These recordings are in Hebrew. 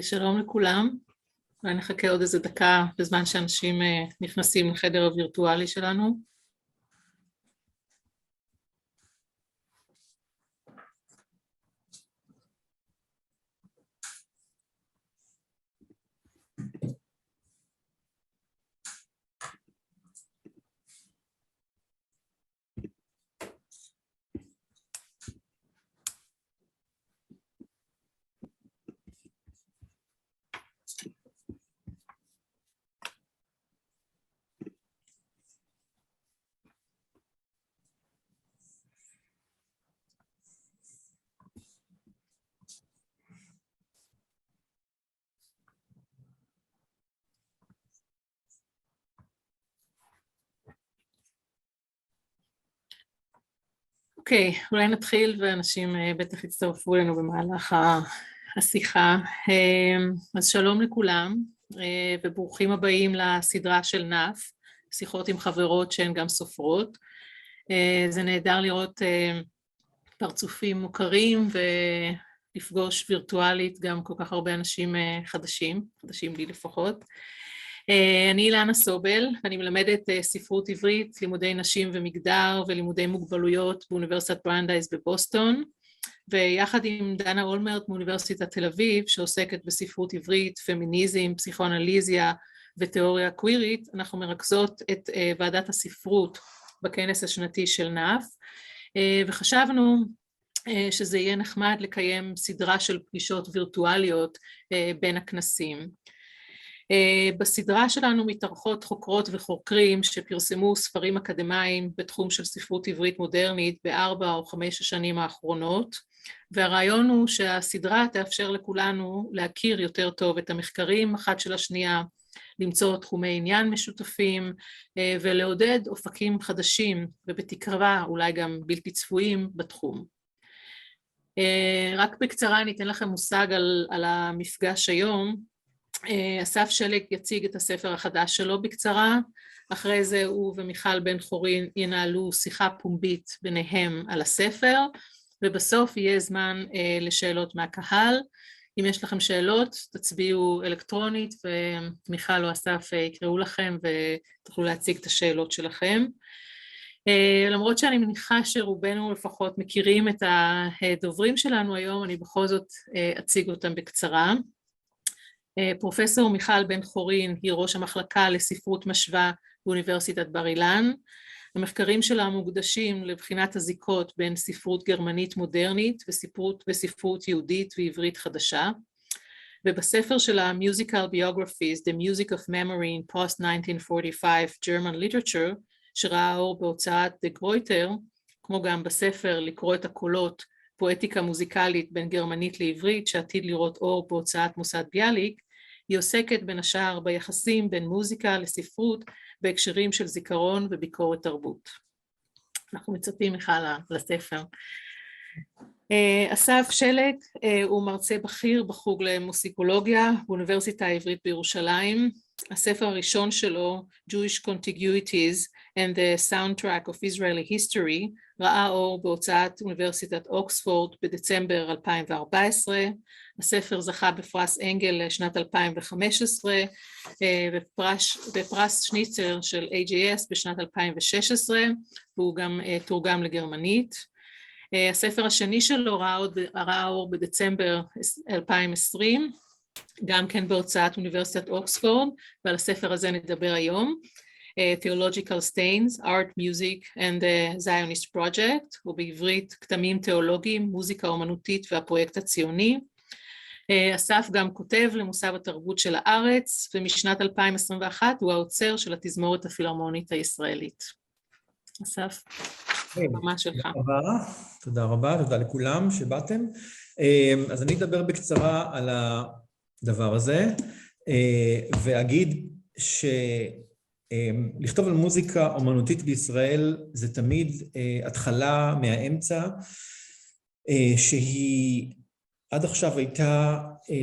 שלום לכולם. אולי נחכה עוד איזה דקה בזמן שאנשים נכנסים לחדר הווירטואלי שלנו. אוקיי, אולי נתחיל ואנשים בטח יצטרפו אלינו במהלך השיחה. אז שלום לכולם וברוכים הבאים לסדרה של נף, שיחות עם חברות שהן גם סופרות. זה נהדר לראות פרצופים מוכרים ולפגוש וירטואלית גם כל כך הרבה אנשים חדשים לי לפחות. אני אילנה סובל, אני מלמדת ספרות עברית, לימודי נשים ומגדר ולימודי מוגבלויות באוניברסיטת ברנדייס בבוסטון, ויחד עם דנה אולמרט מאוניברסיטת תל אביב, שעוסקת בספרות עברית, פמיניזם, פסיכואנליזיה ותיאוריה קווירית, אנחנו מרכזות את ועדת הספרות בכנס השנתי של נף, וחשבנו שזה יהיה נחמד לקיים סדרה של פגישות וירטואליות בין הכנסים. בסדרה שלנו מתארחות חוקרות וחוקרים שפרסמו ספרים אקדמיים בתחום של ספרות עברית מודרנית ב4 או 5 השנים האחרונות, והרעיון הוא שהסדרה תאפשר לכולנו להכיר יותר טוב את המחקרים אחת של השנייה, למצוא תחומי עניין משותפים ולעודד אופקים חדשים ובתקווה אולי גם בלתי צפויים בתחום. רק בקצרה אני אתן לכם מושג על המפגש היום. אסף שלג יציג את הספר החדש שלו בקצרה, אחרי זה הוא ומיכל בן חורין ינהלו שיחה פומבית ביניהם על הספר, ובסוף יהיה זמן לשאלות מהקהל. אם יש לכם שאלות תצביעו אלקטרונית ומיכל או אסף יקראו לכם ותוכלו להציג את השאלות שלכם. למרות שאני מניחה שרובנו לפחות מכירים את הדוברים שלנו היום, אני בכל זאת אציג אותם בקצרה. פרופסור מיכל בן חורין היא ראש המחלקה לספרות משווה באוניברסיטת בר אילן. המחקרים שלה מוקדשים לבחינת הזיקות בין ספרות גרמנית מודרנית וספרות יהודית ועברית חדשה. ובספר שלה Musical Biographies, The Music of Memory in Post-1945 German Literature, שראה אור בהוצאת דה גרויטר, כמו גם בספר לקרוא את הקולות, פואטיקה מוזיקלית בין גרמנית לעברית שעתיד לראות אור בהוצאת מוסד ביאליק, היא עוסקת בין השאר ביחסים בין מוזיקה לספרות בהקשרים של זיכרון וביקורת תרבות. אנחנו מצפים לך לספר. אסף שלג הוא מרצה בכיר בחוג למוסיקולוגיה באוניברסיטה העברית בירושלים. הספר הראשון שלו, Jewish Contiguities and the Soundtrack of Israeli History, ראה אור בהוצאת אוניברסיטת אוקספורד בדצמבר 2014. הספר זכה בפרס אנגל לשנת 2015 ופרס שניצר של AJS בשנת 2016, והוא גם תורגם לגרמנית. הספר השני שלו ראה אור בדצמבר 2020, גם כן בהוצאת אוניברסיטת אוקספורד, ועל הספר הזה נדבר היום. Theological Stains, Art, Music and the Zionist Project, ובעברית כתמים תיאולוגיים, מוזיקה אומנותית והפרויקט הציוני. אסף גם כותב למוסף התרבות של הארץ, ומשנת 2021 הוא האוצר של התזמורת הפילהרמונית הישראלית. אסף, במה שלך. תודה רבה, תודה לכולם שבאתם. אז אני אדבר בקצרה על הדבר הזה, ואגיד לכתוב על מוזיקה אומנותית בישראל זה תמיד התחלה מהאמצע, שהיא עד עכשיו הייתה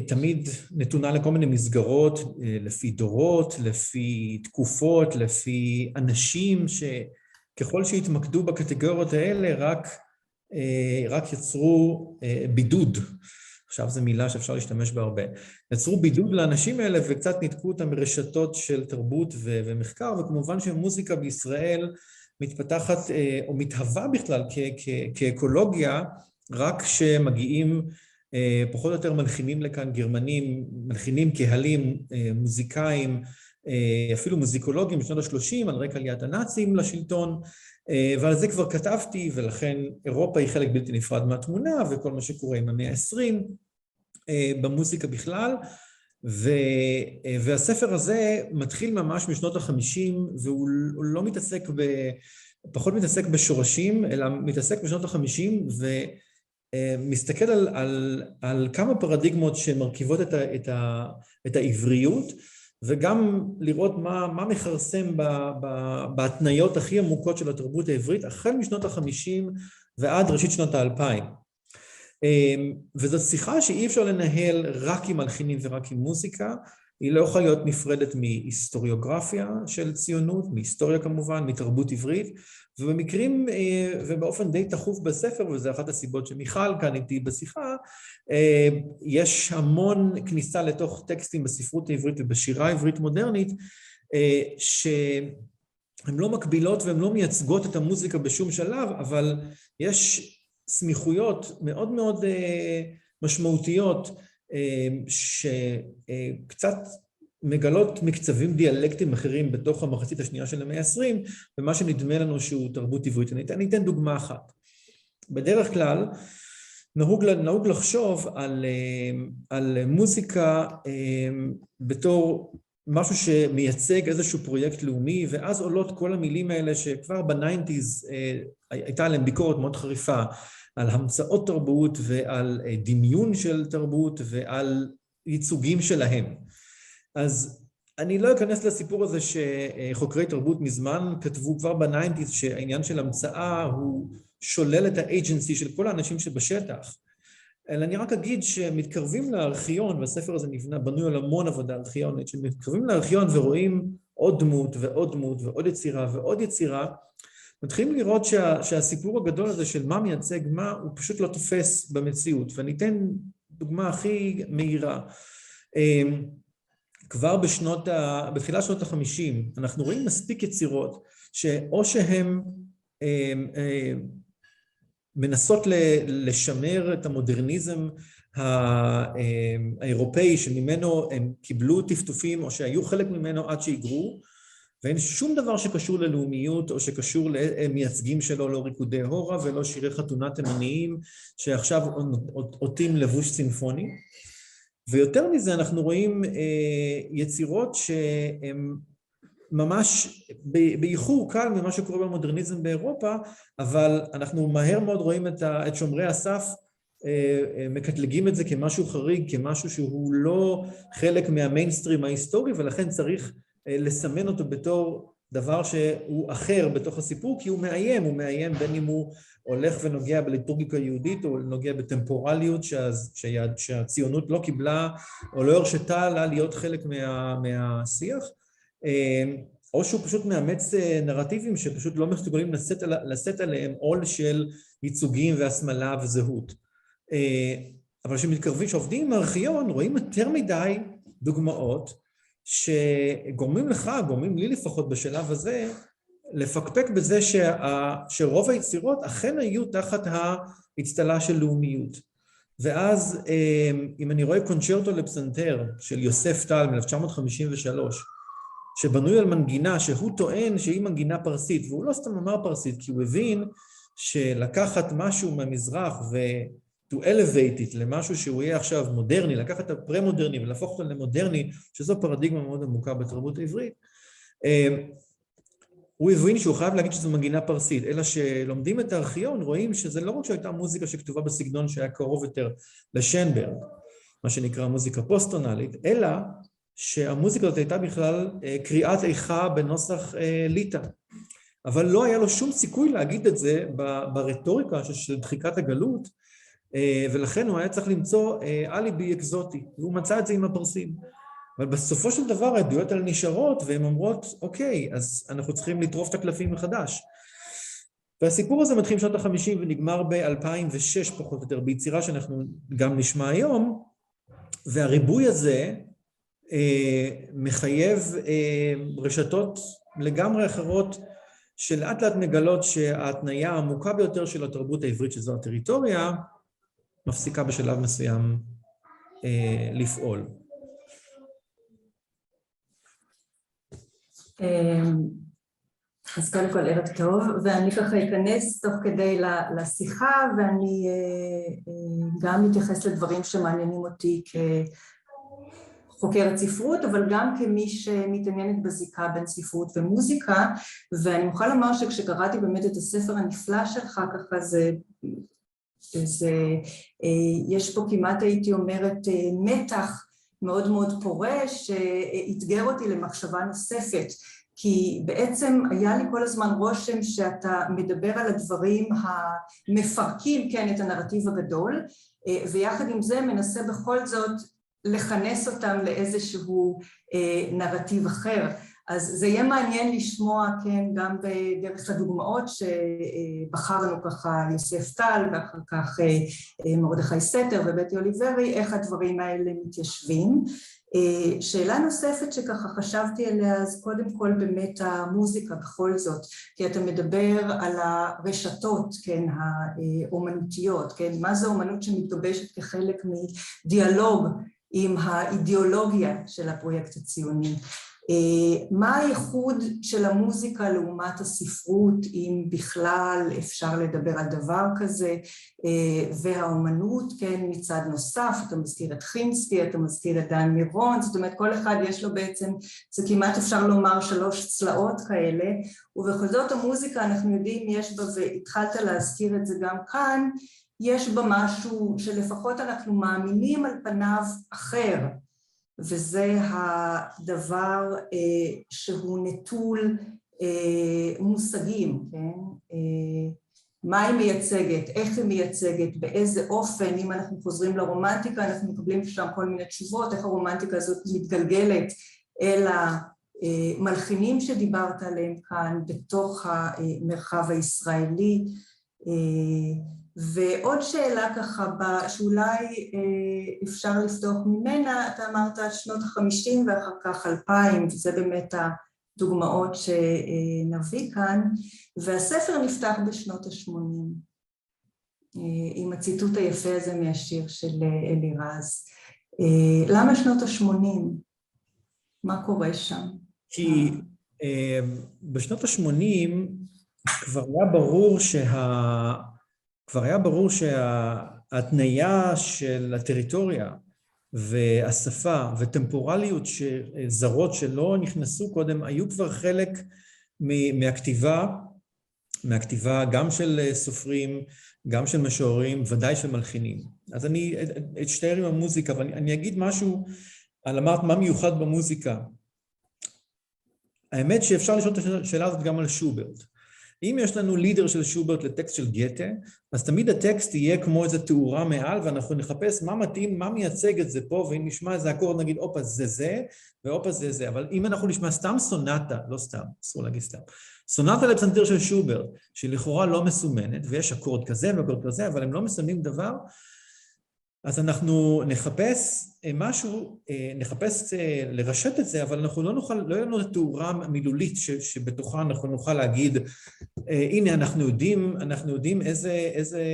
תמיד נתונה לכל מיני מסגרות, לפי דורות, לפי תקופות, לפי אנשים שככל שהתמקדו בקטגוריות האלה רק יצרו בידוד עכשיו זו מילה שאפשר להשתמש בה הרבה. יצרו בידוד לאנשים האלה וקצת ניתקו אותם ברשתות של תרבות ומחקר, וכמובן שמוזיקה בישראל מתפתחת או מתהווה בכלל כאקולוגיה, רק כשמגיעים פחות או יותר מלחינים לכאן גרמנים, מלחינים קהלים, מוזיקאים, אפילו מוזיקולוגים בשנות ה-30 על רקע עליית הנאצים לשלטון, ועל זה כבר כתבתי, ולכן אירופה היא חלק בלתי נפרד מהתמונה, וכל מה שקורה עם המאה ה-20 במוזיקה בכלל, והספר הזה מתחיל ממש משנות ה-50, והוא לא מתעסק פחות מתעסק בשורשים, אלא מתעסק בשנות ה-50, ומסתכל על כמה פרדיגמות שמרכיבות את העבריות, וגם לראות מה מכרסם בהתניות הכי עמוקות של התרבות העברית, החל משנות ה-50 ועד ראשית שנות ה-2000. וזאת שיחה שאי אפשר לנהל רק עם מלחינים ורק עם מוזיקה, היא לא יכולה להיות נפרדת מהיסטוריוגרפיה של ציונות, מהיסטוריה כמובן, מתרבות עברית, ובמקרים ובאופן די תכוף בספר, וזה אחת הסיבות שמיכל כאן איתי בשיחה, יש המון כניסה לתוך טקסטים בספרות העברית ובשירה העברית מודרנית, שהן לא מקבילות והן לא מייצגות את המוזיקה בשום שלב, אבל יש סמיכויות מאוד מאוד משמעותיות, שקצת מגלות מקצבים דיאלקטיים אחרים בתוך המחצית השנייה של המאה ה-20, ומה שנדמה לנו שהוא תרבות עברית. אני אתן דוגמה אחת. בדרך כלל, נהוג לחשוב על מוזיקה בתור משהו שמייצג איזשהו פרויקט לאומי, ואז עולות כל המילים האלה שכבר ב-90s הייתה עליהם ביקורת מאוד חריפה, על המצאות תרבות ועל דמיון של תרבות ועל ייצוגים שלהם. אז אני לא אכנס לסיפור הזה שחוקרי תרבות מזמן כתבו כבר ב-90s שהעניין של המצאה הוא שולל את האג'נסי של כל האנשים שבשטח. אלא אני רק אגיד שמתקרבים לארכיון, והספר הזה בנוי על המון עבודה ארכיונית, שמתקרבים לארכיון ורואים עוד דמות ועוד דמות ועוד יצירה ועוד יצירה, מתחילים לראות שהסיפור הגדול הזה של מה מייצג מה, הוא פשוט לא תופס במציאות. ואני אתן דוגמה הכי מהירה. כבר בתחילת שנות ה-50, אנחנו רואים מספיק יצירות, שאו שהן מנסות לשמר את המודרניזם האירופאי, שממנו הם קיבלו טפטופים, או שהיו חלק ממנו עד שהיגרו, ואין שום דבר שקשור ללאומיות, או שקשור למייצגים שלו, לא ריקודי הורה, ולא שירי חתונה תימניים, שעכשיו עוטים לבוש סימפוני. ויותר מזה, אנחנו רואים יצירות שהן ממש באיחור קל ממה שקורה במודרניזם באירופה, אבל אנחנו מהר מאוד רואים את שומרי הסף, מקטלגים את זה כמשהו חריג, כמשהו שהוא לא חלק מהמיינסטרים ההיסטורי, ולכן צריך לסמן אותו בתור דבר שהוא אחר בתוך הסיפור, כי הוא מאיים בין אם הוא הולך ונוגע בליטורגיקה יהודית, או נוגע בטמפורליות שהציונות לא קיבלה, או לא הרשתה לה להיות חלק מהשיח, או שהוא פשוט מאמץ נרטיבים שפשוט לא מסוגלים לשאת עליהם עול של ייצוגים והסמלה וזהות. אבל כשמתקרבים, שעובדים עם הארכיון, רואים יותר מדי דוגמאות שגורמים לך, גורמים לי לפחות בשלב הזה, לפקפק בזה שרוב היצירות אכן היו תחת האצטלה של לאומיות. ואז אם אני רואה קונצ'רטו לפסנתר של יוסף טל מ-1953, שבנוי על מנגינה שהוא טוען שהיא מנגינה פרסית, והוא לא סתם אמר פרסית, כי הוא הבין שלקחת משהו מהמזרח to elevate it למשהו שהוא יהיה עכשיו מודרני, לקחת את הפרה-מודרני ולהפוך אותו למודרני, שזו פרדיגמה מאוד עמוקה בתרבות העברית, הוא הבין שהוא חייב להגיד שזו מנגינה פרסית, אלא שלומדים את הארכיון, רואים שזה לא רק שהייתה מוזיקה שכתובה בסגנון שהיה קרוב יותר לשנברג, מה שנקרא מוזיקה פוסט-טונלית, אלא שהמוזיקה הזאת הייתה בכלל קריאת איכה בנוסח ליטא. אבל לא היה לו שום סיכוי להגיד את זה ברטוריקה של דחיקת הגלות, ולכן הוא היה צריך למצוא אליבי אקזוטי, והוא מצא את זה עם הפרסים. אבל בסופו של דבר העדויות האלה נשארות, והן אומרות, אוקיי, אז אנחנו צריכים לטרוף את הקלפים מחדש. והסיפור הזה מתחיל בשנות ה-50 ונגמר ב-2006 פחות או יותר, ביצירה שאנחנו גם נשמע היום, והריבוי הזה מחייב רשתות לגמרי אחרות, שלאט לאט מגלות שההתניה העמוקה ביותר של התרבות העברית, שזו הטריטוריה, מפסיקה בשלב מסוים לפעול. אז קודם כל ערב טוב, ואני ככה אכנס תוך כדי לשיחה, ואני גם מתייחס לדברים שמעניינים אותי כחוקרת ספרות, אבל גם כמי שמתעניינת בזיקה בין ספרות ומוזיקה, ואני מוכרחה לומר שכשקראתי באמת את הספר הנפלא שלך, ככה יש פה כמעט הייתי אומרת מתח מאוד מאוד פורה, שהתגר אותי למחשבה נוספת, כי בעצם היה לי כל הזמן רושם שאתה מדבר על הדברים המפרקים, כן, את הנרטיב הגדול, ויחד עם זה מנסה בכל זאת לכנס אותם לאיזשהו נרטיב אחר. אז זה יהיה מעניין לשמוע, כן, גם בדרך הדוגמאות שבחרנו ככה יוסף טל, ואחר כך מרדכי סתר ובטי אוליברי, איך הדברים האלה מתיישבים. שאלה נוספת שככה חשבתי עליה, אז קודם כל באמת המוזיקה בכל זאת, כי אתה מדבר על הרשתות, כן, האומנותיות, כן, מה זה אומנות שמתגבשת כחלק מדיאלוג עם האידיאולוגיה של הפרויקט הציוני. מה הייחוד של המוזיקה לעומת הספרות, אם בכלל אפשר לדבר על דבר כזה, והאומנות, כן, מצד נוסף, אתה מזכיר את חינסקי, אתה מזכיר את דן מירון, זאת אומרת כל אחד יש לו בעצם, זה כמעט אפשר לומר 3 צלעות כאלה, ובכל זאת המוזיקה אנחנו יודעים יש בה, והתחלת להזכיר את זה גם כאן, יש בה משהו שלפחות אנחנו מאמינים על פניו אחר, וזה הדבר שהוא נטול מושגים, כן? מה היא מייצגת, איך היא מייצגת, באיזה אופן, אם אנחנו חוזרים לרומנטיקה, אנחנו מקבלים שם כל מיני תשובות, איך הרומנטיקה הזאת מתגלגלת אל המלחינים שדיברת עליהם כאן, בתוך המרחב הישראלי. ועוד שאלה ככה, שאולי אפשר לפתוח ממנה, אתה אמרת שנות ה-50 ואחר כך 2000, וזה באמת הדוגמאות שנביא כאן, והספר נפתח בשנות ה-80, עם הציטוט היפה הזה מהשיר של אלירז. למה שנות ה-80? מה קורה שם? כי בשנות ה-80 כבר היה ברור שההתניה של הטריטוריה והשפה וטמפורליות זרות שלא נכנסו קודם, היו כבר חלק מהכתיבה גם של סופרים, גם של משוררים, ודאי של מלחינים. אז אני אתשתער עם המוזיקה, ואני אגיד משהו על אמרת מה מיוחד במוזיקה. האמת שאפשר לשאול את השאלה הזאת גם על שוברט. אם יש לנו לידר של שוברט לטקסט של גתה, אז תמיד הטקסט יהיה כמו איזו תאורה מעל, ואנחנו נחפש מה מתאים, מה מייצג את זה פה, ואם נשמע איזה אקורד, נגיד, אופה זה, ואופה זה. אבל אם אנחנו נשמע סתם סונטה, לא סתם, אסור להגיד סתם, סונטה לפסנתר של שוברט, שלכאורה לא מסומנת, ויש אקורד כזה ואקורד כזה, אבל הם לא מסמנים דבר, אז אנחנו נחפש משהו, נחפש לרשת את זה, אבל אנחנו לא יהיה לנו תאורה מילולית שבתוכה אנחנו נוכל להגיד, הנה אנחנו יודעים איזה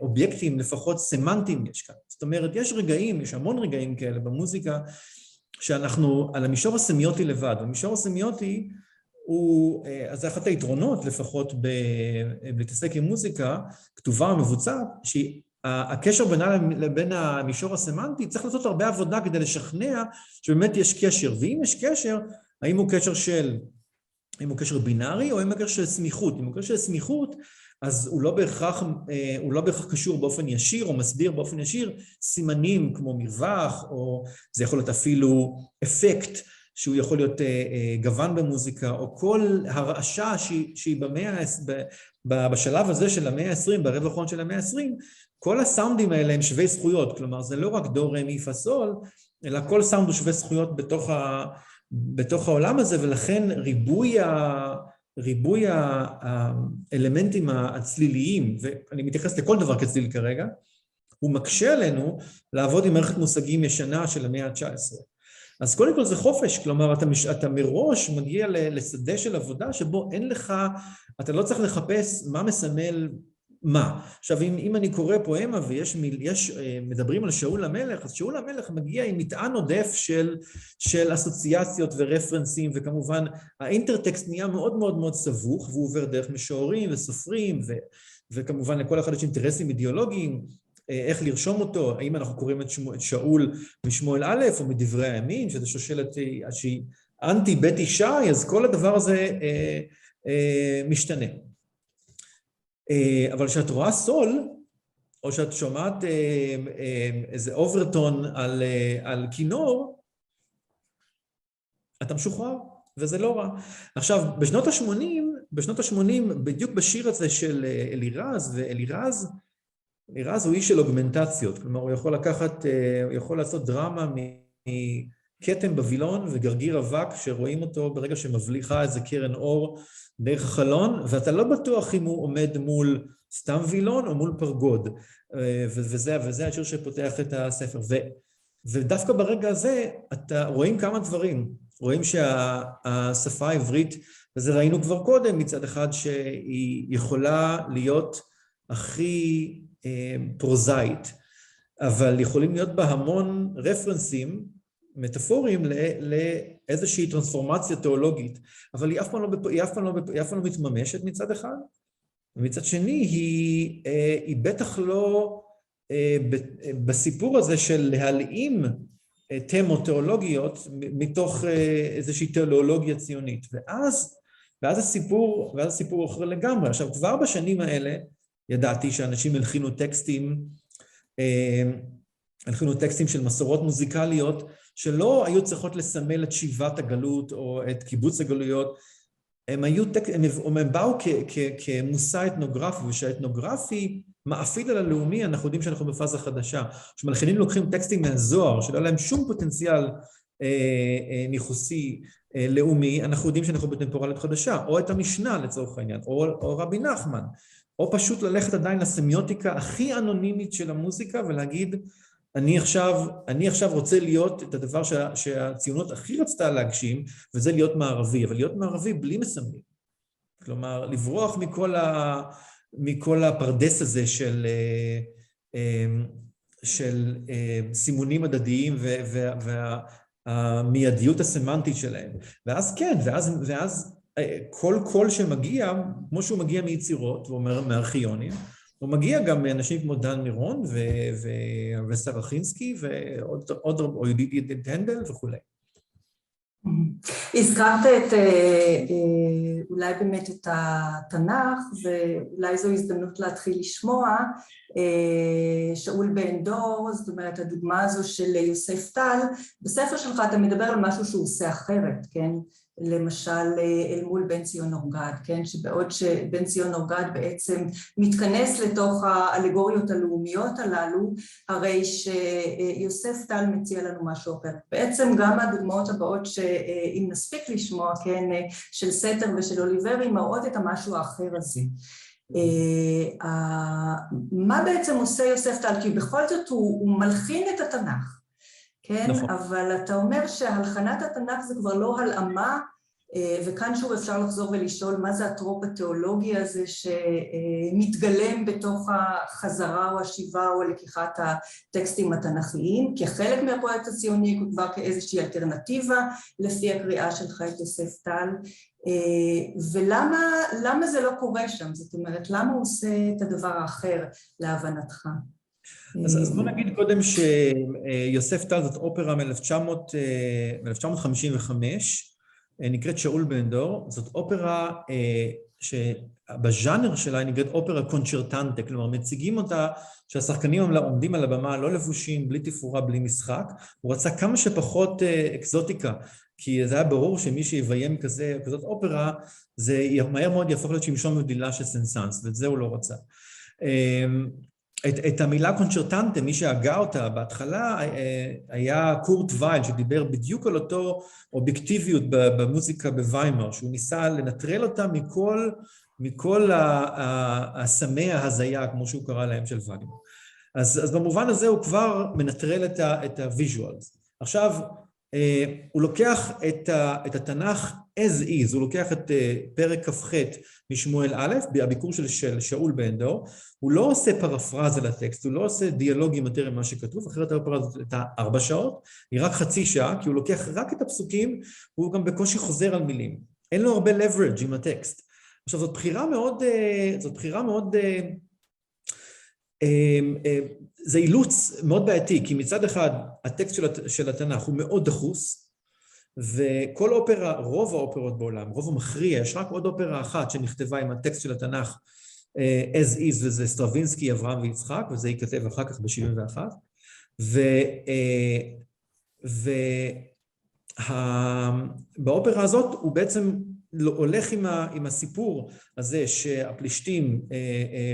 אובייקטים, לפחות סמנטיים יש כאן. זאת אומרת, יש המון רגעים כאלה במוזיקה, שאנחנו על המישור הסמיוטי לבד. המישור הסמיוטי הוא, אז זה אחת היתרונות לפחות להתעסק עם מוזיקה, כתובה ומבוצעת, הקשר בינה לבין המישור הסמנטי צריך לעשות הרבה עבודה כדי לשכנע שבאמת יש קשר, ואם יש קשר, האם הוא קשר בינארי או האם הוא קשר של סמיכות? אם הוא קשר של סמיכות, אז הוא לא בהכרח קשור באופן ישיר או מסביר באופן ישיר סימנים כמו מרווח, או זה יכול להיות אפילו אפקט שהוא יכול להיות גוון במוזיקה, או כל הרעשה שהיא בשלב הזה של המאה ה-20, ברבע האחרון של המאה ה-20, כל הסאונדים האלה הם שווי זכויות, כלומר זה לא רק דו רה מי פה סול, אלא כל סאונד הוא שווה זכויות בתוך העולם הזה, ולכן ריבוי ריבוי האלמנטים הצליליים, ואני מתייחס לכל דבר כצליל כרגע, הוא מקשה עלינו לעבוד עם מערכת מושגים ישנה של המאה ה-19. אז קודם כל זה חופש, כלומר אתה מראש מגיע לשדה של עבודה שבו אין לך, אתה לא צריך לחפש מה מסמל מה. עכשיו אם אני קורא פואמה ויש מדברים על שאול המלך, אז שאול המלך מגיע עם מטען עודף של אסוציאציות ורפרנסים, וכמובן האינטרטקסט נהיה מאוד מאוד מאוד סבוך, והוא עובר דרך משוררים וסופרים, וכמובן לכל אחד יש אינטרסים אידיאולוגיים, איך לרשום אותו, האם אנחנו קוראים את שאול משמואל א' או מדברי הימים, שזה שושלת שהיא אנטי בית ישי, אז כל הדבר הזה משתנה. אבל כשאת רואה סול, או שאת שומעת איזה אוברטון על כינור, אתה משוחרר, וזה לא רע. עכשיו, בשנות ה-80, בדיוק בשיר הזה של אלירז, אלירז הוא איש של אוגמנטציות, כלומר הוא יכול לעשות דרמה מכתם בבילון וגרגיר אבק שרואים אותו ברגע שמבליחה איזה קרן אור דרך החלון, ואתה לא בטוח אם הוא עומד מול סתם וילון או מול פרגוד, וזה השיר שפותח את הספר. ודווקא ברגע הזה אתה רואים כמה דברים, רואים שהשפה העברית, וזה ראינו כבר קודם מצד אחד שהיא יכולה להיות הכי פרוזאית, אבל יכולים להיות בה המון רפרנסים, מטאפוריים לאיזושהי טרנספורמציה תיאולוגית, אבל היא אף פעם לא מתממשת מצד אחד, ומצד שני היא בטח לא בסיפור הזה של להלאים תמות תיאולוגיות מתוך איזושהי תיאולוגיה ציונית, ואז הסיפור אחר לגמרי. עכשיו כבר בשנים האלה ידעתי שאנשים הלחינו טקסטים של מסורות מוזיקליות שלא היו צריכות לסמל את שיבת הגלות או את קיבוץ הגלויות, הם באו כמושא אתנוגרפי, ושהאתנוגרפי מאפיל על הלאומי, אנחנו יודעים שאנחנו בפאזה חדשה. שמלחינים לוקחים טקסטים מהזוהר, שלא להם שום פוטנציאל ניחוסי לאומי, אנחנו יודעים שאנחנו בטמפורלית חדשה, או את המשנה לצורך העניין, או רבי נחמן, או פשוט ללכת עדיין לסמיוטיקה הכי אנונימית של המוזיקה, ולהגיד, אני עכשיו רוצה להיות את הדבר שהציונות הכי רצתה להגשים, וזה להיות מערבי, אבל להיות מערבי בלי מסמלים. כלומר, לברוח מכל הפרדס הזה של סימונים הדדיים והמיידיות הסמנטית שלהם. ואז כן, ואז כל קול שמגיע, כמו שהוא מגיע מיצירות, הוא אומר מארכיונים, הוא מגיע גם מאנשים כמו דן מירון וסרחינסקי או ידידיה הנדל וכו'. הזכרת אולי באמת את התנ"ך, ואולי זו הזדמנות להתחיל לשמוע שאול בן דור, זאת אומרת הדוגמה הזו של יוסף טל, בספר שלך אתה מדבר על משהו שהוא עושה אחרת, כן? למשל אל מול בן ציון אורגד, כן? שבעוד שבן ציון אורגד בעצם מתכנס לתוך האלגוריות הלאומיות הללו, הרי שיוסף טל מציע לנו משהו אחר. בעצם גם הדוגמאות הבאות שאם נספיק לשמוע, כן, של סתר ושל אוליברי, מראות את המשהו האחר הזה. מה בעצם עושה יוסף טל? כי בכל זאת הוא מלחין את התנ"ך. כן, נכון. אבל אתה אומר שהלחנת התנ"ך זה כבר לא הלאמה, וכאן שוב אפשר לחזור ולשאול מה זה הטרופ התיאולוגי הזה שמתגלם בתוך החזרה או השיבה או לקיחת הטקסטים התנ"כיים, כחלק מהפרויקט הציוני, כבר כאיזושהי אלטרנטיבה לפי הקריאה שלך את יוסף טל, ולמה זה לא קורה שם? זאת אומרת, למה הוא עושה את הדבר האחר להבנתך? אז בוא נגיד קודם שיוסף טל זאת אופרה מ-1955, נקראת שאול בן דור, זאת אופרה שבז'אנר שלה היא נקראת אופרה קונצ'רטנטה, כלומר מציגים אותה שהשחקנים עומדים על הבמה לא לבושים, בלי תפאורה, בלי משחק, הוא רצה כמה שפחות אקזוטיקה, כי זה היה ברור שמי שיביים כזאת אופרה, זה מהר מאוד יהפוך להיות שמשון ודלילה של סנסנס, ואת זה הוא לא רצה. את המילה קונצ'רטנטה, מי שהגה אותה בהתחלה, היה קורט וייל, שדיבר בדיוק על אותו אובייקטיביות במוזיקה בוויימר, שהוא ניסה לנטרל אותה מכל הסמי ההזיה, כמו שהוא קרא להם של ויימר. אז במובן הזה הוא כבר מנטרל את הוויז'ואלס. עכשיו, הוא לוקח את התנ"ך as is, הוא לוקח את פרק כ"ח משמואל א', בביקור של שאול בן דור, הוא לא עושה פרפרזה לטקסט, הוא לא עושה דיאלוגים יותר ממה שכתוב, אחרת הפרפרזה הייתה 4 שעות, היא רק חצי שעה, כי הוא לוקח רק את הפסוקים, והוא גם בקושי חוזר על מילים. אין לו הרבה leverage עם הטקסט. עכשיו, זאת בחירה מאוד, זה אילוץ מאוד בעייתי, כי מצד אחד הטקסט של התנ"ך הוא מאוד דחוס, וכל אופרה, רוב האופרות בעולם, רוב המכריע, יש רק עוד אופרה אחת שנכתבה עם הטקסט של התנ"ך as is, וזה סטרווינסקי, אברהם ויצחק, וזה ייכתב אחר כך ב-71, ובאופרה הזאת הוא בעצם הולך עם הסיפור הזה שהפלישתים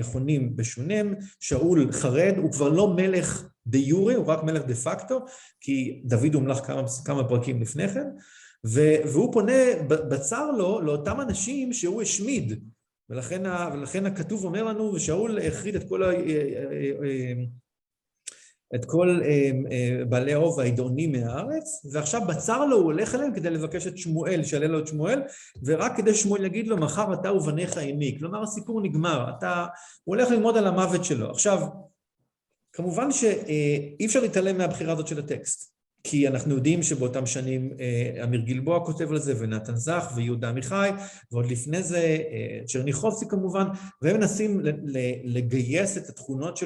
חונים בשונם, שאול חרד, הוא כבר לא מלך דה יורי, הוא רק מלך דה פקטו, כי דוד הומלך כמה פרקים לפני כן, והוא פונה בצר לו לאותם אנשים שהוא השמיד, ולכן הכתוב אומר לנו, ושאול הכריד את כל בעלי האוב והעידונים מהארץ, ועכשיו בצר לו הוא הולך אליהם כדי לבקש את שמואל, שיעלה לו את שמואל, ורק כדי שמואל יגיד לו, מחר אתה ובניך עימי. כלומר, הסיפור נגמר, הוא הולך ללמוד על המוות שלו. עכשיו, כמובן שאי אפשר להתעלם מהבחירה הזאת של הטקסט, כי אנחנו יודעים שבאותם שנים אמיר גלבוע כותב על זה, ונתן זך ויהודה עמיחי, ועוד לפני זה צ'רניחובסקי כמובן, והם מנסים לגייס את התכונות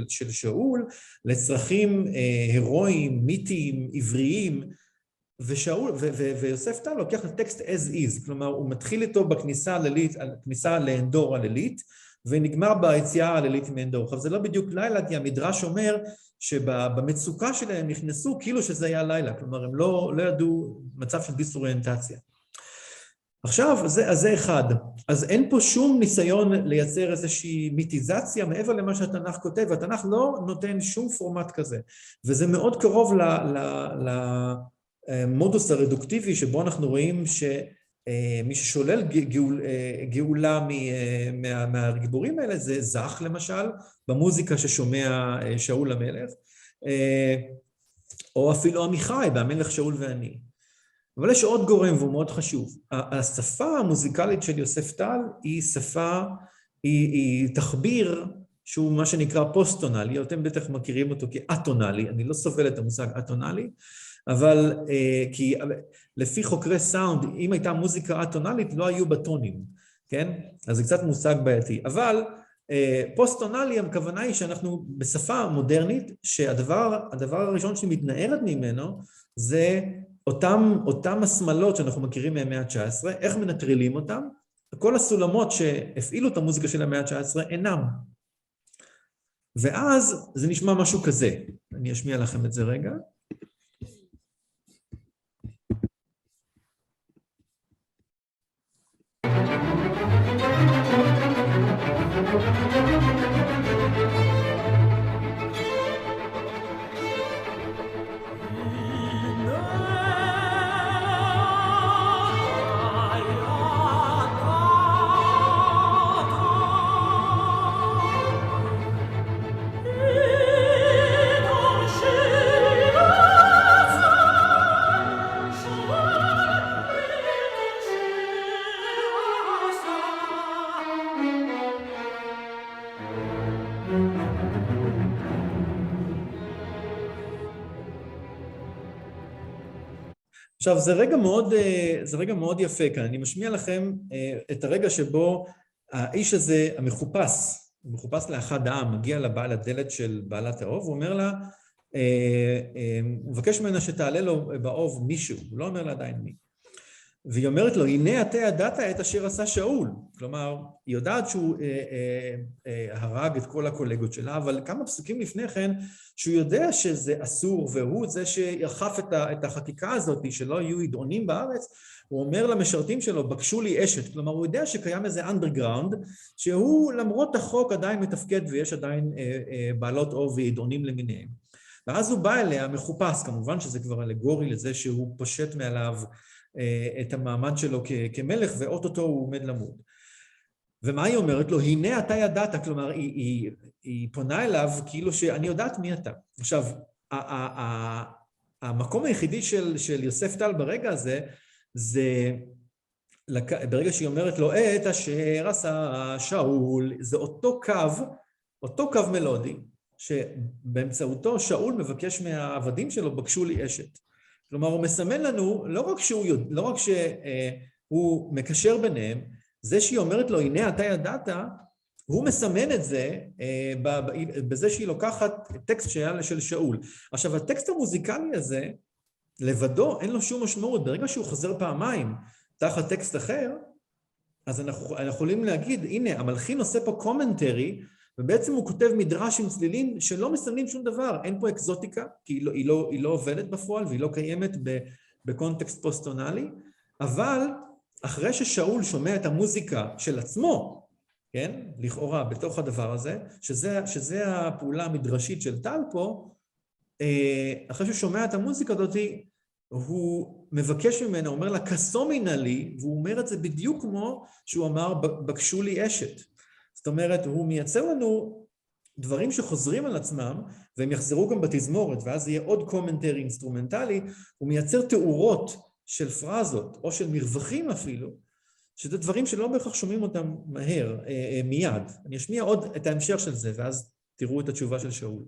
של שאול לצרכים הירואיים, מיתיים, עבריים, ויוסף טל לוקח את הטקסט as is, כלומר הוא מתחיל איתו בכניסה לאנדור הלילית, ונגמר ביציאה הלילית מאנדור. עכשיו זה לא בדיוק לילה, כי המדרש אומר שבמצוקה שלהם נכנסו כאילו שזה היה לילה, כלומר הם לא ידעו מצב של דיסאוריינטציה. עכשיו, אז זה אחד. אז אין פה שום ניסיון לייצר איזושהי מיתיזציה מעבר למה שהתנ"ך כותב, והתנ"ך לא נותן שום פורמט כזה, וזה מאוד קרוב למודוס הרדוקטיבי, שבו אנחנו רואים מי ששולל גאולה מהגיבורים האלה, זה זך למשל, במוזיקה ששומע שאול המלך, או אפילו עמיחי, במלך שאול ואני. אבל יש עוד גורם והוא מאוד חשוב. השפה המוזיקלית של יוסף טל היא שפה, היא תחביר שהוא מה שנקרא פוסט-טונלי, אתם בטח מכירים אותו כאטונלי, אני לא סובל את המושג אטונלי, אבל כי לפי חוקרי סאונד, אם הייתה מוזיקה אטונלית, לא היו בטונים, כן? אז זה קצת מושג בעייתי. אבל פוסט-טונלי, הכוונה היא שאנחנו בשפה מודרנית, שהדבר הראשון שמתנערת ממנו, זה אותם השמלות שאנחנו מכירים מהמאה ה-19, איך מנטרלים אותם? כל הסולמות שהפעילו את המוזיקה של המאה ה-19 אינם. ואז זה נשמע משהו כזה. אני אשמיע לכם את זה רגע. עכשיו, זה רגע מאוד יפה כאן. אני משמיע לכם את הרגע שבו האיש הזה, המחופש לאחד העם, מגיע לדלת של בעלת האוב, הוא אומר לה, הוא מבקש ממנה שתעלה לו באוב מישהו, הוא לא אומר לה עדיין מי. והיא אומרת לו, הנה אתה ידעת את אשר עשה שאול. כלומר, היא יודעת שהוא הרג את כל הקולגות שלה, אבל כמה פסוקים לפני כן, שהוא יודע שזה אסור, והוא זה שיחף את החקיקה הזאת, שלא יהיו ידעונים בארץ, הוא אומר למשרתים שלו, בקשו לי אשת. כלומר, הוא יודע שקיים איזה אנדרגראונד, שהוא למרות החוק עדיין מתפקד, ויש עדיין בעלות אור וידעונים למיניהם. ואז הוא בא אליה מחופש, כמובן שזה כבר אלגורי לזה שהוא פושט מעליו את המעמד שלו כמלך, ואוטוטו הוא עומד למות. ומה היא אומרת לו? הנה אתה ידעת, כלומר, היא פונה אליו כאילו שאני יודעת מי אתה. עכשיו, המקום היחידי של יוסף טל ברגע הזה, זה ברגע שהיא אומרת לו, את אשר עשה שאול, זה אותו קו מלודי, שבאמצעותו שאול מבקש מהעבדים שלו, בקשו לי אשת. כלומר, הוא מסמן לנו, לא רק שהוא מקשר ביניהם, זה שהיא אומרת לו, הנה אתה ידעת, הוא מסמן את זה בזה שהיא לוקחת טקסט שהיה של שאול. עכשיו, הטקסט המוזיקלי הזה, לבדו, אין לו שום משמעות. ברגע שהוא חוזר פעמיים תחת טקסט אחר, אז אנחנו יכולים להגיד, הנה, המלחין עושה פה קומנטרי, ובעצם הוא כותב מדרש עם צלילים שלא מסמנים שום דבר. אין פה אקזוטיקה, כי היא לא עובדת בפועל, והיא לא קיימת בקונטקסט פוסט-טונלי, אבל אחרי ששאול שומע את המוזיקה של עצמו, כן, לכאורה, בתוך הדבר הזה, שזה הפעולה המדרשית של טל פה, אחרי שהוא שומע את המוזיקה הזאת, הוא מבקש ממנה, אומר לה, כסומי לי, והוא אומר את זה בדיוק כמו שהוא אמר, בקשו לי אשת. זאת אומרת, הוא מייצר לנו דברים שחוזרים על עצמם, והם יחזרו גם בתזמורת, ואז יהיה עוד קומנטרי אינסטרומנטלי, הוא מייצר תיאורות של פרזות, או של מרווחים אפילו, שזה דברים שלא בהכרח שומעים אותם מהר, מיד. אני אשמיע עוד את ההמשך של זה, ואז תראו את התשובה של שאול.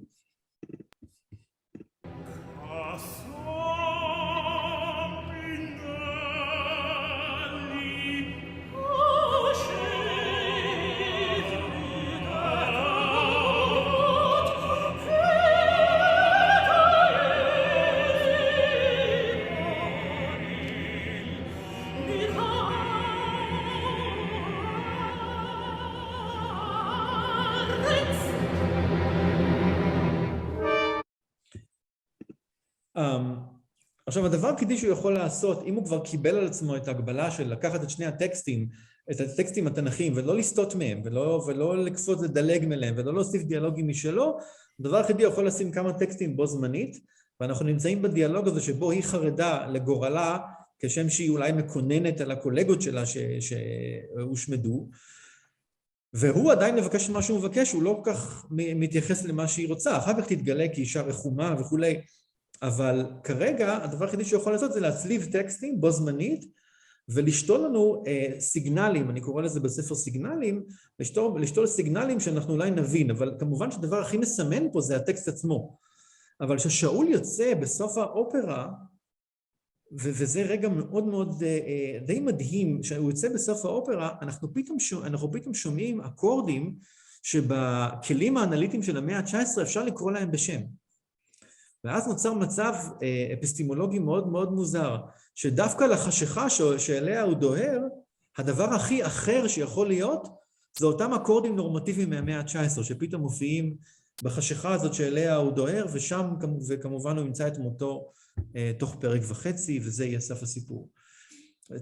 עכשיו, הדבר כדי שהוא יכול לעשות, אם הוא כבר קיבל על עצמו את ההגבלה של לקחת את שני הטקסטים, את הטקסטים התנ"כיים, ולא לסטות מהם, ולא לקפוץ לדלג מלהם, ולא להוסיף דיאלוגים משלו, הדבר הכדי יכול לשים כמה טקסטים בו זמנית, ואנחנו נמצאים בדיאלוג הזה שבו היא חרדה לגורלה, כשם שהיא אולי מקוננת על הקולגות שלה שהושמדו, והוא עדיין מבקש מה שהוא מבקש, הוא לא כל כך מתייחס למה שהיא רוצה, אחר כך תתגלה כאישה רחומה וכולי, אבל כרגע הדבר הכי שהוא יכול לעשות זה להצליב טקסטים בו זמנית, ולשתול לנו סיגנלים, אני קורא לזה בספר סיגנלים, לשתול סיגנלים שאנחנו אולי נבין, אבל כמובן שהדבר הכי מסמן פה זה הטקסט עצמו. אבל כששאול יוצא בסוף האופרה, וזה רגע מאוד מאוד די מדהים, שהוא יוצא בסוף האופרה, אנחנו פתאום שומעים אקורדים שבכלים האנליטיים של המאה ה-19 אפשר לקרוא להם בשם. ואז נוצר מצב אפיסטימולוגי מאוד מאוד מוזר, שדווקא לחשיכה שאליה הוא דוהר, הדבר הכי אחר שיכול להיות, זה אותם אקורדים נורמטיביים מהמאה ה-19, שפתאום מופיעים בחשיכה הזאת שאליה הוא דוהר, ושם וכמובן הוא ימצא את מותו תוך פרק וחצי, וזה יהיה סף הסיפור.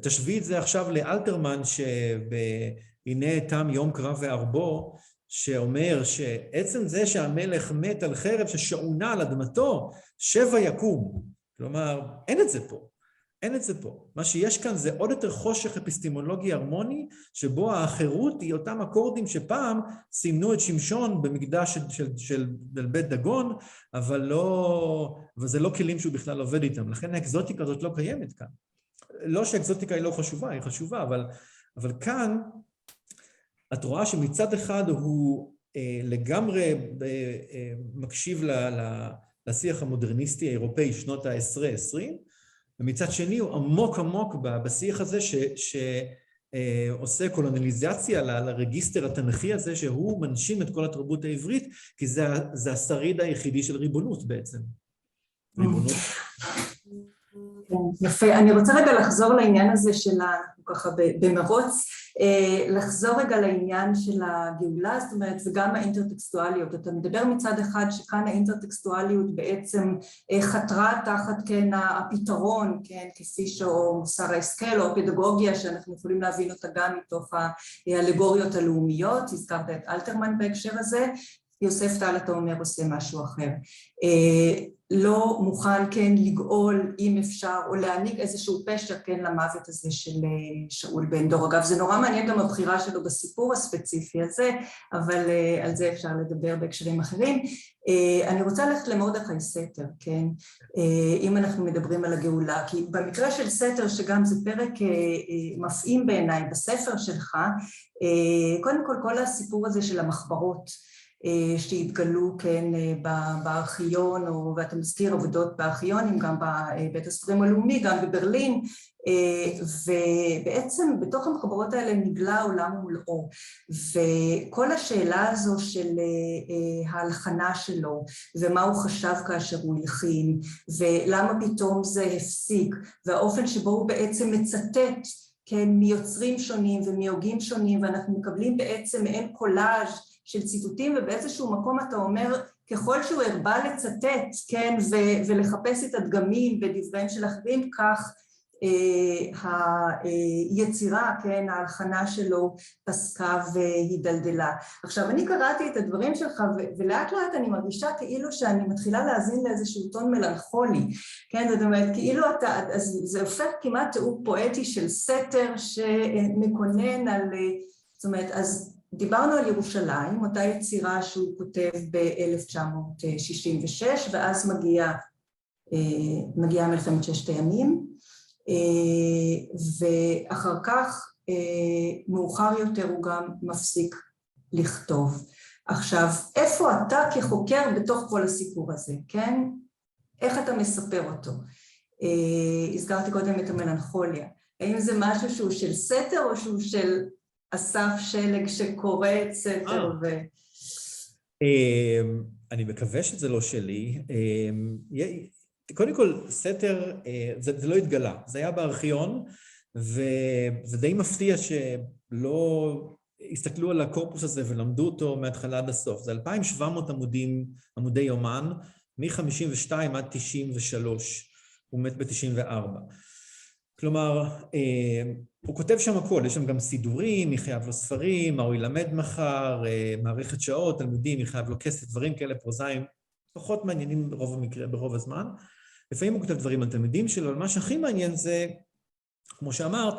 תשווי את זה עכשיו לאלתרמן, שהנה תם יום קרב וערבו, שאומר שעצם זה שהמלך מת על חרב ששעונה על אדמתו, שבע יקום. כלומר, אין את זה פה. אין את זה פה. מה שיש כאן זה עוד יותר חושך אפיסטימולוגי הרמוני, שבו האחרות היא אותם אקורדים שפעם סימנו את שמשון במקדש של בית דגון, אבל זה לא כלים שהוא בכלל עובד איתם. לכן האקזוטיקה הזאת לא קיימת כאן. לא שהאקזוטיקה היא לא חשובה, היא חשובה, אבל כאן את רואה שמצד אחד הוא לגמרי מקשיב לשיח המודרניסטי האירופאי שנות ה-10-20, ומצד שני הוא עמוק עמוק בשיח הזה שעושה קולוניאליזציה לרגיסטר התנ"כי הזה, שהוא מנשים את כל התרבות העברית, כי זה השריד היחידי של ריבונות בעצם. ריבונות. יפה, אני רוצה רגע לחזור לעניין הזה של ככה במרוץ, לחזור רגע לעניין של הגאולה, זאת אומרת, וגם האינטרטקסטואליות. אתה מדבר מצד אחד שכאן האינטרטקסטואליות בעצם חתרה תחת, כן, הפתרון, כן, כפי שהוא מוסר ההשכל או הפדגוגיה, שאנחנו יכולים להבין אותה גם מתוך האלגוריות הלאומיות, הזכרת את אלתרמן בהקשר הזה, יוסף טל, אתה אומר, עושה משהו אחר. לא מוכן, כן, לגאול אם אפשר, או להעניק איזשהו פשע, כן, למוות הזה של שאול בן דור. אגב, זה נורא מעניין גם הבחירה שלו בסיפור הספציפי הזה, אבל על זה אפשר לדבר בהקשרים אחרים. אני רוצה ללכת למרדכי סתר, כן, אם אנחנו מדברים על הגאולה, כי במקרה של סתר, שגם זה פרק מפעים בעיניי בספר שלך, קודם כל, כל הסיפור הזה של המחברות, שהתגלו, כן, בארכיון, ואתה מזכיר עבודות בארכיונים, גם בבית הספרים הלאומי, גם בברלין, ובעצם בתוך המחברות האלה נגלה העולם ומלואו, וכל השאלה הזו של ההלחנה שלו, ומה הוא חשב כאשר הוא הלחין, ולמה פתאום זה הפסיק, והאופן שבו הוא בעצם מצטט, כן, מיוצרים שונים ומהוגים שונים, ואנחנו מקבלים בעצם מעין קולאז' של ציטוטים, ובאיזשהו מקום אתה אומר, ככל שהוא הרבה לצטט, כן, ולחפש את הדגמים בדבריהם של אחרים, כך היצירה, כן, ההלחנה שלו פסקה והידלדלה. עכשיו, אני קראתי את הדברים שלך, ולאט לאט אני מרגישה כאילו שאני מתחילה להאזין לאיזשהו טון מלנכולי, כן, זאת אומרת, כאילו אז זה הופך כמעט תיאור פואטי של סתר, שמקונן על, זאת אומרת, אז דיברנו על ירושלים, אותה יצירה שהוא כותב ב-1966, ואז מגיעה מלחמת ששת הימים, ואחר כך, מאוחר יותר, הוא גם מפסיק לכתוב. עכשיו, איפה אתה כחוקר בתוך כל הסיפור הזה, כן? איך אתה מספר אותו? הזכרתי קודם את המלנכוליה. האם זה משהו שהוא של סתר או שהוא של אסף שלג שקורא את סתר אני מקווה שזה לא שלי. קודם כל, סתר, זה לא התגלה. זה היה בארכיון, וזה די מפתיע שלא הסתכלו על הקורפוס הזה ולמדו אותו מההתחלה עד הסוף. זה 2,700 עמודי יומן, מ-52 עד 93. הוא מת ב-94. כלומר, הוא כותב שם הכל, יש שם גם סידורים, מי חייב לו ספרים, מה הוא ילמד מחר, מערכת שעות, תלמידים, מי חייב לו כסף, דברים כאלה פרוזאיים, פחות מעניינים ברוב המקרה, ברוב הזמן. לפעמים הוא כותב דברים על תלמידים שלו, אבל מה שהכי מעניין זה, כמו שאמרת,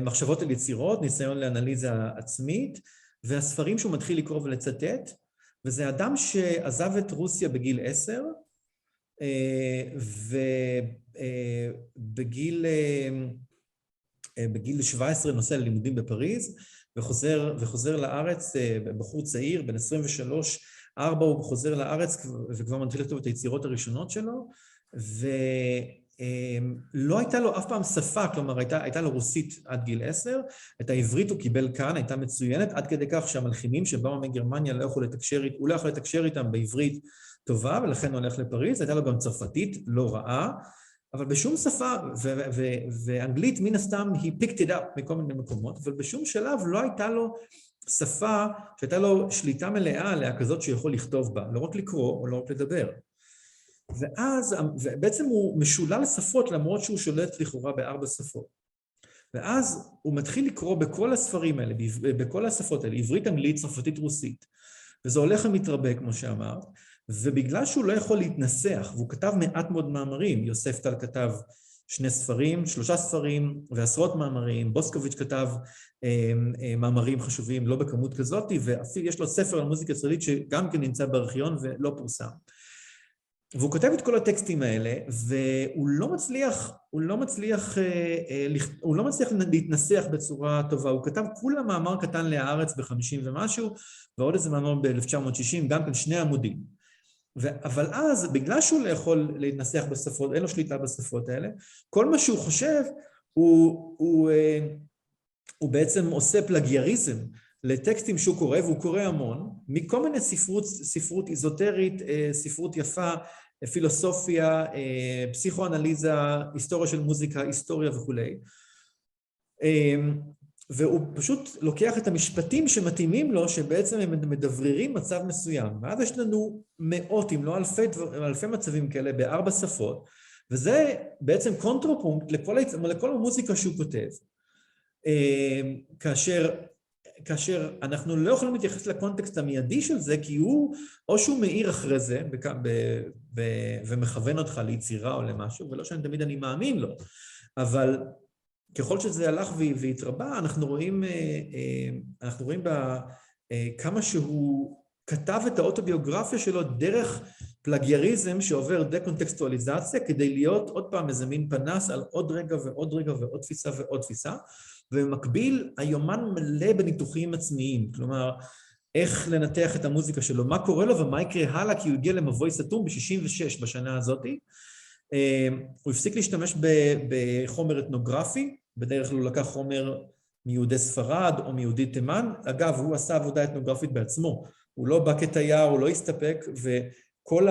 מחשבות על יצירות, ניסיון לאנליזה עצמית, והספרים שהוא מתחיל לקרוא ולצטט, וזה אדם שעזב את רוסיה בגיל 10, ובגיל 17 נוסע ללימודים בפריז, וחוזר לארץ, בחור צעיר, בן 23-4, הוא חוזר לארץ וכבר מתחיל לכתוב את היצירות הראשונות שלו, ולא הייתה לו אף פעם שפה, כלומר הייתה לו רוסית עד גיל 10, את העברית הוא קיבל כאן, הייתה מצוינת, עד כדי כך שהמלחינים שבאו מגרמניה הוא לא יכול לתקשר איתם בעברית טובה, ולכן הוא הולך לפריז, הייתה לו גם צרפתית, לא רעה, אבל בשום שפה, ואנגלית מן הסתם היא picked it up מכל מיני מקומות, אבל בשום שלב לא הייתה לו שפה שהייתה לו שליטה מלאה עליה כזאת שיכול לכתוב בה, לא רק לקרוא או לא רק לדבר. ואז, בעצם הוא משולל שפות למרות שהוא שולט לכאורה ב4 שפות. ואז הוא מתחיל לקרוא בכל הספרים האלה, בכל השפות האלה, עברית, אנגלית, צרפתית, רוסית, וזה הולך ומתרבה כמו שאמרת, ובגלל שהוא לא יכול להתנסח, והוא כתב מעט מאוד מאמרים, יוסף טל כתב 2 ספרים, 3 ספרים ועשרות מאמרים, בוסקוביץ' כתב מאמרים חשובים, לא בכמות כזאת, ואפילו יש לו ספר על מוזיקה ישראלית שגם כן נמצא בארכיון ולא פורסם. והוא כותב את כל הטקסטים האלה, והוא לא מצליח להתנסח בצורה טובה. הוא כתב כולה מאמר קטן להארץ ב-50 ומשהו, ועוד איזה מאמר ב-1960, גם כן 2 עמודים. אבל אז, בגלל שהוא לא יכול להתנסח בשפות, אין לו שליטה בשפות האלה, כל מה שהוא חושב, הוא בעצם עושה פלגייריזם לטקסטים שהוא קורא, והוא קורא המון, מכל מיני ספרות איזוטרית, ספרות יפה, פילוסופיה, פסיכואנליזה, היסטוריה של מוזיקה, היסטוריה וכולי. והוא פשוט לוקח את המשפטים שמתאימים לו, שבעצם הם מדבררים מצב מסוים. ואז יש לנו מאות, אם לא אלפי מצבים כאלה ב4 שפות, וזה בעצם קונטרפונקט לכל המוזיקה שהוא כותב. כאשר אנחנו לא יכולים להתייחס לקונטקסט המיידי של זה, כי הוא, או שהוא מאיר אחרי זה, ומכוון אותך ליצירה או למשהו, ולא שאני תמיד אני מאמין לו, אבל ככל שזה הלך והתרבה, אנחנו רואים כמה שהוא כתב את האוטוביוגרפיה שלו דרך פלגייריזם שעובר דקונטקסטואליזציה, כדי להיות עוד פעם איזה מין פנס על עוד רגע ועוד רגע ועוד תפיסה ועוד תפיסה, ובמקביל היומן מלא בניתוחים עצמיים, כלומר, איך לנתח את המוזיקה שלו, מה קורה לו ומה יקרה הלאה, כי הוא הגיע למבוי סתום ב-66 בשנה הזאת. הוא הפסיק להשתמש בחומר אתנוגרפי, בדרך כלל הוא לקח חומר מיהודי ספרד או מיהודי תימן, אגב, הוא עשה עבודה אתנוגרפית בעצמו, הוא לא בא כתייר, הוא לא הסתפק, וכל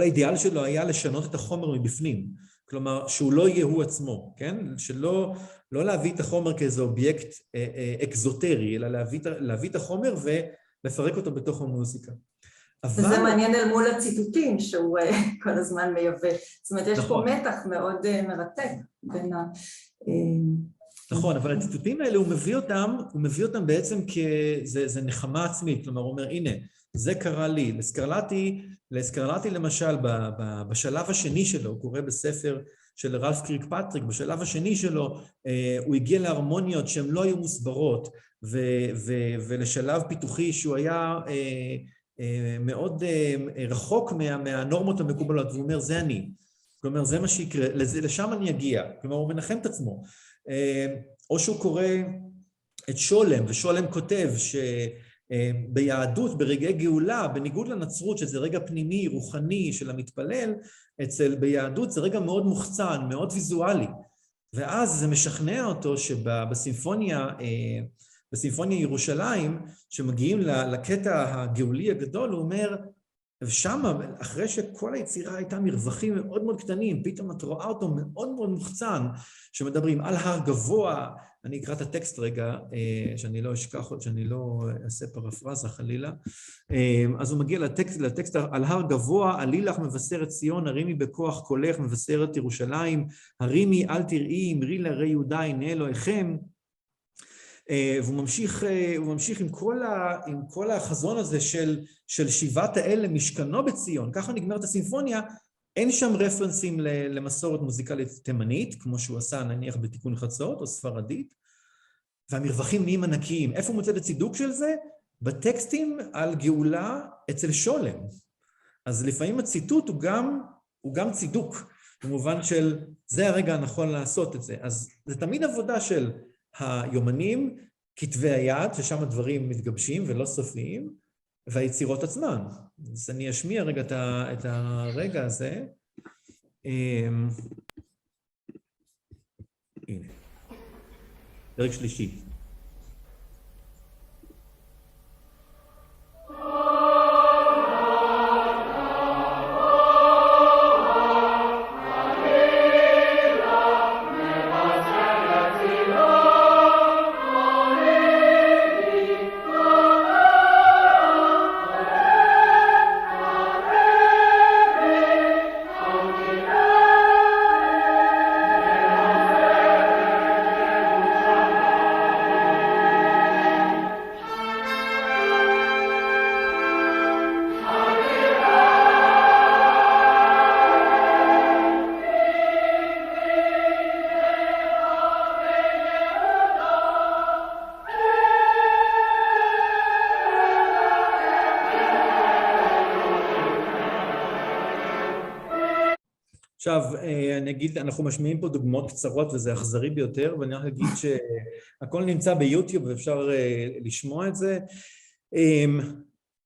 האידיאל שלו היה לשנות את החומר מבפנים, כלומר, שהוא לא יהיה הוא עצמו, כן? שלא להביא את החומר כאיזה אובייקט אקזוטרי, אלא להביא את החומר ולפרק אותו בתוך המוזיקה. וזה מעניין אל מול הציטוטים שהוא כל הזמן מייבא. זאת אומרת, יש פה מתח מאוד מרתק בין ה... נכון, אבל הציטוטים האלה הוא מביא אותם בעצם כזה נחמה עצמית, כלומר, הוא אומר, הנה, זה קרה לי. לסקרלטי למשל, בשלב השני שלו, הוא קורא בספר של רלף קירקפטריק, בשלב השני שלו, הוא הגיע להרמוניות שהן לא היו מוסברות, ולשלב פיתוחי שהוא היה מאוד רחוק מהנורמות המקובלות, והוא אומר, זה אני. כלומר, זה מה שיקרה, לשם אני אגיע. כלומר, הוא מנחם את עצמו. או שהוא קורא את שולם, ושולם כותב שביהדות, ברגעי גאולה, בניגוד לנצרות, שזה רגע פנימי, רוחני של המתפלל, ביהדות זה רגע מאוד מוחצן, מאוד ויזואלי. ואז זה משכנע אותו שבסימפוניה ירושלים, שמגיעים לקטע הגאולי הגדול, הוא אומר, ושם, אחרי שכל היצירה הייתה מרווחים מאוד מאוד קטנים, פתאום את רואה אותו מאוד מאוד מוחצן, שמדברים על הר גבוה, אני אקרא את הטקסט רגע, שאני לא אשכח, שאני לא אעשה פרפרזה חלילה, אז הוא מגיע לטקסט על הר גבוה, עלי לך מבשרת ציון, הרימי בכוח קולך, מבשרת ירושלים, הרימי אל תראי, אמרי להרי יהודה, הנה אלוהיכם, והוא ממשיך עם כל החזון הזה של שיבת האל למשכנו בציון. ככה נגמרת הסימפוניה, אין שם רפרנסים למסורת מוזיקלית תימנית, כמו שהוא עשה נניח בתיקון חצות או ספרדית, והמרווחים נהיים ענקיים. איפה הוא מוצא את הצידוק של זה? בטקסטים על גאולה אצל שולם. אז לפעמים הציטוט הוא גם צידוק, במובן של זה הרגע הנכון לעשות את זה. אז זה תמיד עבודה של היומנים, כתבי היד, ששם הדברים מתגבשים ולא סופיים, והיצירות עצמן. אז אני אשמיע רגע את הרגע הזה. הנה. פרק שלישי. עכשיו, אני אגיד, אנחנו משמיעים פה דוגמאות קצרות וזה אכזרי ביותר, ואני רק אגיד שהכל נמצא ביוטיוב ואפשר לשמוע את זה,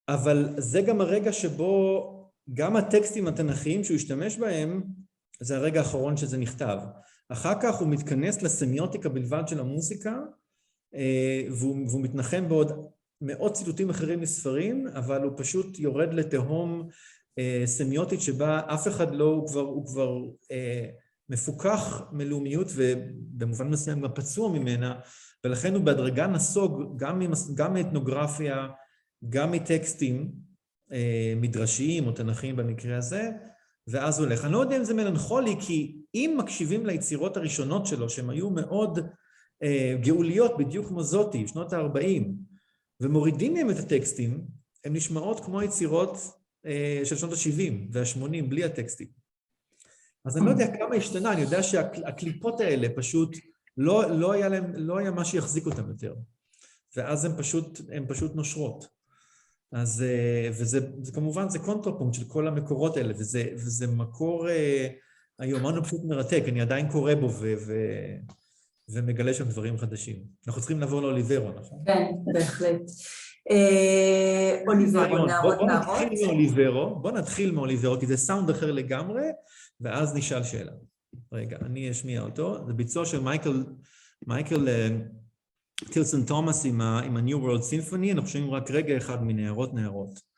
אבל זה גם הרגע שבו גם הטקסטים התנ"כיים שהוא השתמש בהם, זה הרגע האחרון שזה נכתב. אחר כך הוא מתכנס לסמיוטיקה בלבד של המוזיקה, והוא מתנחם בעוד מאות ציטוטים אחרים מספרים, אבל הוא פשוט יורד לתהום סמיוטית שבה אף אחד לא, הוא כבר מפוקח מלאומיות ובמובן מסוים גם פצוע ממנה, ולכן הוא בהדרגה נסוג גם מאתנוגרפיה, גם מטקסטים מדרשיים או תנכיים במקרה הזה, ואז הוא הולך. אני לא יודע אם זה מלנכולי, כי אם מקשיבים ליצירות הראשונות שלו, שהן היו מאוד גאוליות בדיוק כמו זאתי, שנות ה-40, ומורידים מהם את הטקסטים, הן נשמעות כמו יצירות של שנות ה-70 וה-80, בלי הטקסטים. אז אני לא יודע כמה השתנה, אני יודע שהקליפות האלה פשוט, לא היה מה שיחזיק אותם יותר. ואז הן פשוט נושרות. אז, וזה כמובן, זה קונטרפונקט של כל המקורות האלה, וזה מקור, היומן הוא פשוט מרתק, אני עדיין קורא בו ומגלה שם דברים חדשים. אנחנו צריכים לעבור לאוליברו, נכון? כן, בהחלט. אוליברו, נערות. בוא נתחיל מאוליברו, כי זה סאונד אחר לגמרי, ואז נשאל שאלה. רגע, אני אשמיע אותו. זה ביצוע של מייקל טילסון תומאס עם ה-New World Symphony, אנחנו שומעים רק רגע אחד מנערות נערות.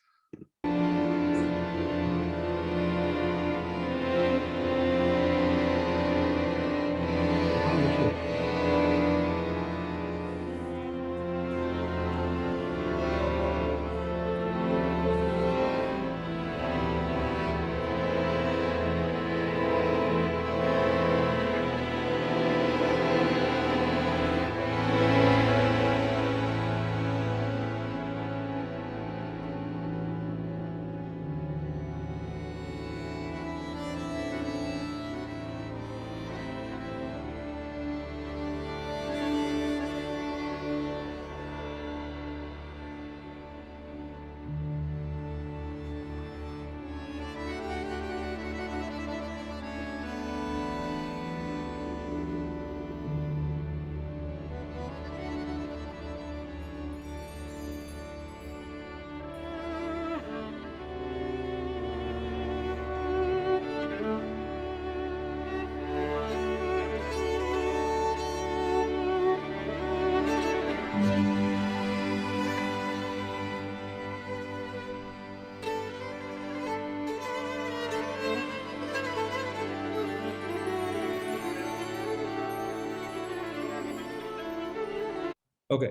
אוקיי.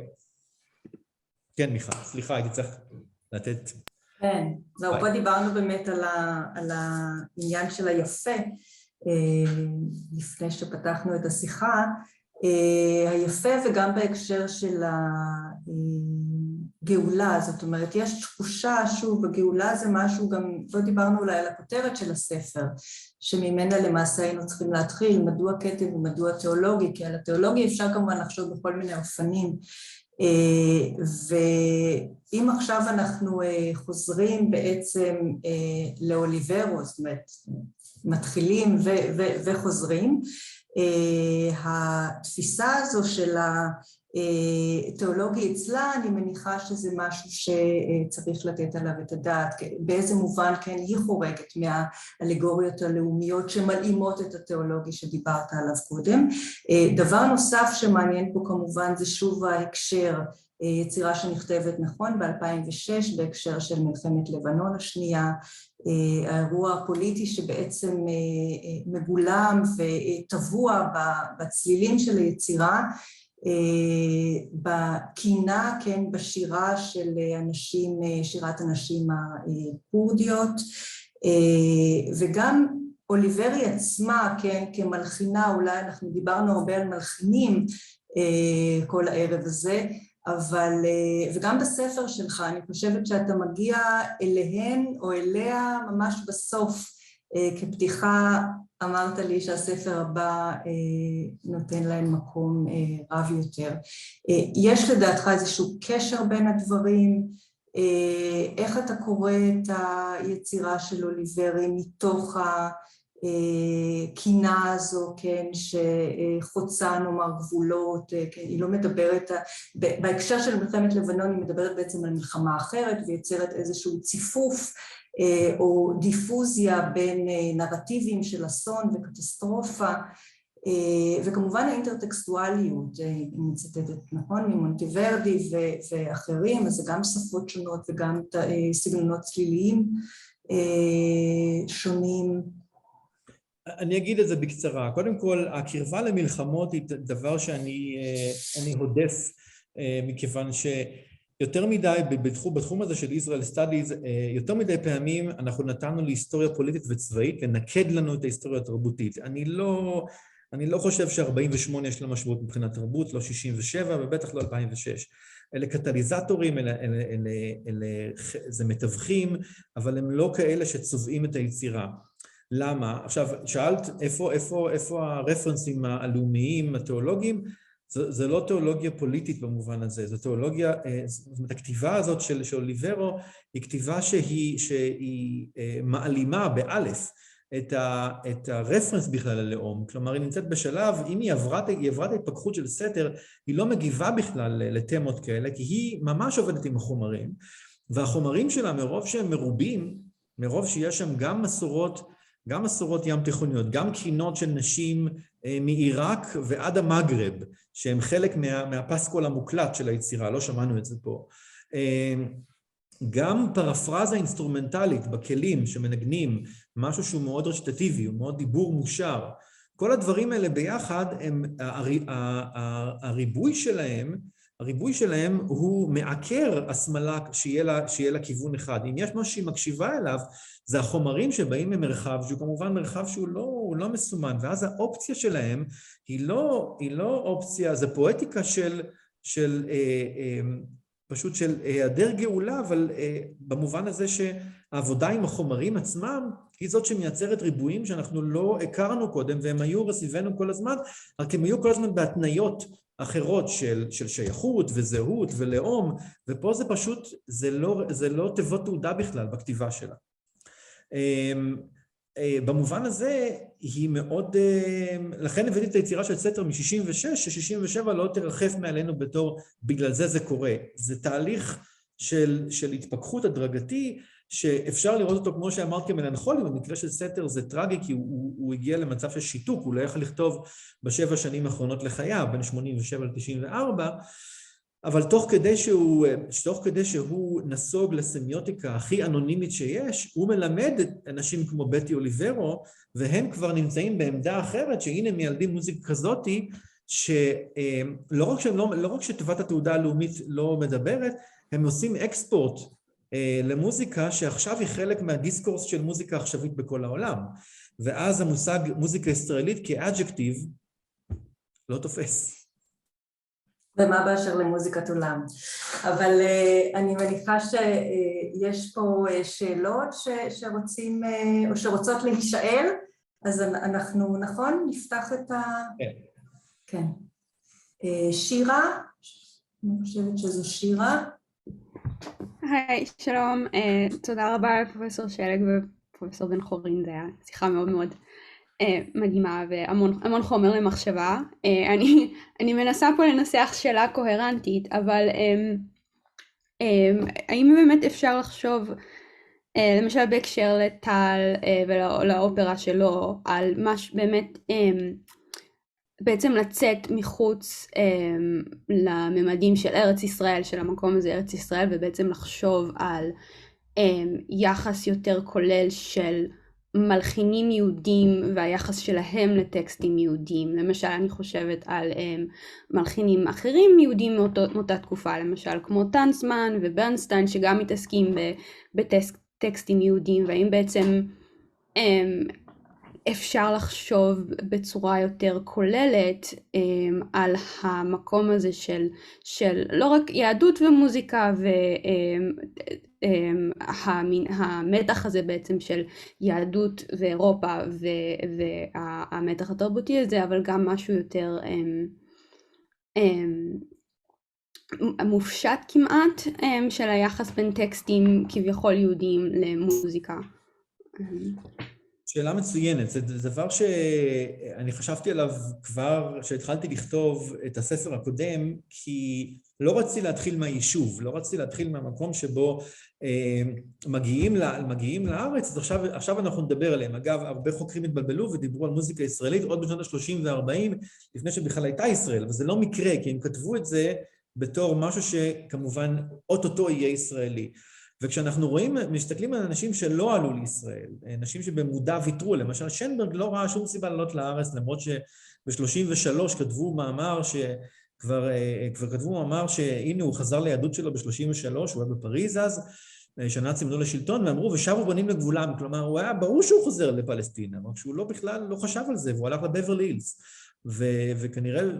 כן, מיכל, סליחה, הייתי צריך לתת... כן, זהו, פה דיברנו באמת על העניין של היפה, לפני שפתחנו את השיחה, היפה וגם בהקשר של הגאולה, זאת אומרת, יש תחושה, שוב, הגאולה זה משהו גם, לא דיברנו אולי על הכותרת של הספר, שממנה למעשה היינו צריכים להתחיל, מדוע כתב ומדוע תיאולוגי, כי על התיאולוגי אפשר כמובן לחשוב בכל מיני אופנים, ואם עכשיו אנחנו חוזרים בעצם לאוליברו, זאת אומרת, מתחילים וחוזרים, התפיסה הזו של התיאולוגיה אצלה, אני מניחה שזה משהו שצריך לתת עליו את הדעת, באיזה מובן כן היא חורגת מהאלגוריות הלאומיות שמלאימות את התיאולוגיה שדיברת עליו קודם. דבר נוסף שמעניין פה כמובן זה שוב ההקשר, יצירה שנכתבת נכון ב-2006 בהקשר של מלחמת לבנון השנייה, האירוע הפוליטי שבעצם מגולם וטבוע בצלילים של היצירה, בקינה, כן, בשירה של אנשים, שירת הנשים הקורדיות, וגם אוליברי עצמה, כן, כמלחינה, אולי אנחנו דיברנו הרבה על מלחינים כל הערב הזה, אבל, וגם בספר שלך, אני חושבת שאתה מגיע אליהן או אליה ממש בסוף, כפתיחה, אמרת לי שהספר הבא נותן להם מקום רב יותר. יש לדעתך איזשהו קשר בין הדברים? איך אתה קורא את היצירה של אוליברי מתוך הקינה הזו, כן, שחוצה נאמר גבולות, כן, היא לא מדברת, בהקשר של מלחמת לבנון היא מדברת בעצם על מלחמה אחרת ויוצרת איזשהו ציפוף או דיפוזיה בין נרטיבים של אסון וקטסטרופה, וכמובן האינטרטקסטואליות, היא מצטטת נכון ממונטוורדי ואחרים, אז זה גם שפות שונות וגם סגנונות צליליים שונים? אני אגיד את זה בקצרה. קודם כל, הקרבה למלחמות היא דבר שאני הודף, מכיוון שיותר מדי, בתחום הזה של Israel Studies, יותר מדי פעמים אנחנו נתנו להיסטוריה פוליטית וצבאית לנקד לנו את ההיסטוריה התרבותית. אני לא חושב ש-48 יש לה משמעות מבחינת תרבות, לא 67 ובטח לא 2006. אלה קטליזטורים, זה מתווכים, אבל הם לא כאלה שצובעים את היצירה. למה? עכשיו, שאלת איפה הרפרנסים הלאומיים, התיאולוגיים? זה לא תיאולוגיה פוליטית במובן הזה, זו תיאולוגיה, זאת אומרת, הכתיבה הזאת של אוליברו היא כתיבה שהיא מעלימה באלף את הרפרנס בכלל ללאום, כלומר היא נמצאת בשלב, אם היא עברה את ההתפכחות של סתר, היא לא מגיבה בכלל לתמות כאלה, כי היא ממש עובדת עם החומרים, והחומרים שלה מרוב שהם מרובים, מרוב שיש שם גם מסורות ים תיכוניות, גם קינות של נשים מעיראק ועד המגרב, שהם חלק מהפסקול המוקלט של היצירה, לא שמענו את זה פה. גם פרפרזה אינסטרומנטלית בכלים שמנגנים, משהו שהוא מאוד רשתטיבי, הוא מאוד דיבור מושר. כל הדברים האלה ביחד, הריבוי שלהם הוא מעקר הסמלה שיהיה לה כיוון אחד. אם יש משהו שהיא מקשיבה אליו, זה החומרים שבאים ממרחב, שהוא כמובן מרחב שהוא לא מסומן, ואז האופציה שלהם היא לא אופציה, זה פואטיקה פשוט של היעדר גאולה, אבל במובן הזה שהעבודה עם החומרים עצמם היא זאת שמייצרת ריבועים שאנחנו לא הכרנו קודם, והם היו רסיבנו כל הזמן, רק הם היו כל הזמן בהתניות אחרות של שייכות וזהות ולאום, ופה זה פשוט, זה לא תיבות תעודה בכלל בכתיבה שלה. במובן הזה היא מאוד, לכן הבאתי את היצירה של סתר מ-66, ש-67 לא תרחף מעלינו בתור, בגלל זה קורה. זה תהליך של התפכחות הדרגתי, שאפשר לראות אותו כמו שאמרת כמלנכולי, במקרה של סתר זה טרגי, כי הוא הגיע למצב של שיתוק, הוא לא יכול לכתוב ב7 שנים האחרונות לחייו, בין 87 ל-94, אבל תוך כדי שהוא נסוג לסמיוטיקה הכי אנונימית שיש, הוא מלמד אנשים כמו בטי אוליברו, והם כבר נמצאים בעמדה אחרת, שהנה מיילדים מוזיקה כזאתי, שלא רק שטובת התעודה הלאומית לא מדברת, הם עושים אקספורט למוזיקה שעכשיו היא חלק מהדיסקורס של מוזיקה עכשווית בכל העולם. ואז המושג מוזיקה ישראלית כאדג'קטיב לא תופס. ומה באשר למוזיקת עולם. אבל אני מניחה שיש פה שאלות שרוצים או שרוצות להישאל, אז אנחנו, נכון? נפתח את ה... כן. שירה, אני חושבת שזו שירה. היי, שלום, תודה רבה לפרופסור שלג ופרופסור בן חורין, זה היה שיחה מאוד מאוד מדהימה והמון חומר למחשבה. אני מנסה פה לנסח שאלה קוהרנטית, אבל האם באמת אפשר לחשוב, למשל בהקשר לטל ולאופרה שלו, על מה שבאמת בעצם לצאת מחוץ לממדים של ארץ ישראל, של המקום הזה ארץ ישראל, ובעצם לחשוב על יחס יותר כולל של מלחינים יהודים והיחס שלהם לטקסטים יהודים. למשל אני חושבת על מלחינים אחרים יהודים מאותה תקופה, למשל כמו טנסמן וברנסטיין, שגם מתעסקים בטקסטים יהודים, והאם בעצם אפשר לחשוב בצורה יותר כוללת על המקום הזה של לא רק יהדות ומוזיקה והמתח הזה בעצם של יהדות ואירופה והמתח התרבותי הזה, אבל גם משהו יותר מופשט כמעט של היחס בין טקסטים כביכול יהודיים למוזיקה. שאלה מצוינת, זה דבר שאני חשבתי עליו כבר כשהתחלתי לכתוב את הספר הקודם, כי לא רציתי להתחיל מהיישוב, לא רציתי להתחיל מהמקום שבו מגיעים לארץ, אז עכשיו אנחנו נדבר עליהם. אגב, הרבה חוקרים התבלבלו ודיברו על מוזיקה ישראלית עוד בשנות ה-30 ו-40, לפני שבכלל הייתה ישראל, וזה לא מקרה, כי הם כתבו את זה בתור משהו שכמובן אוטוטו יהיה ישראלי. וכשאנחנו מסתכלים על אנשים שלא עלו לישראל, אנשים שבמודע ויתרו, למשל שנברג לא ראה שום סיבה לעלות לארץ, למרות שב-33 כתבו מאמר כבר כתבו מאמר שהנה הוא חזר ליהדות שלו ב-33, הוא היה בפריז אז, שהנאצים עלו לשלטון, ואמרו ושבו בנים לגבולם, כלומר הוא היה ברור שהוא חוזר לפלסטינה, אבל שהוא לא בכלל לא חשב על זה, והוא הלך לבברלי הילס,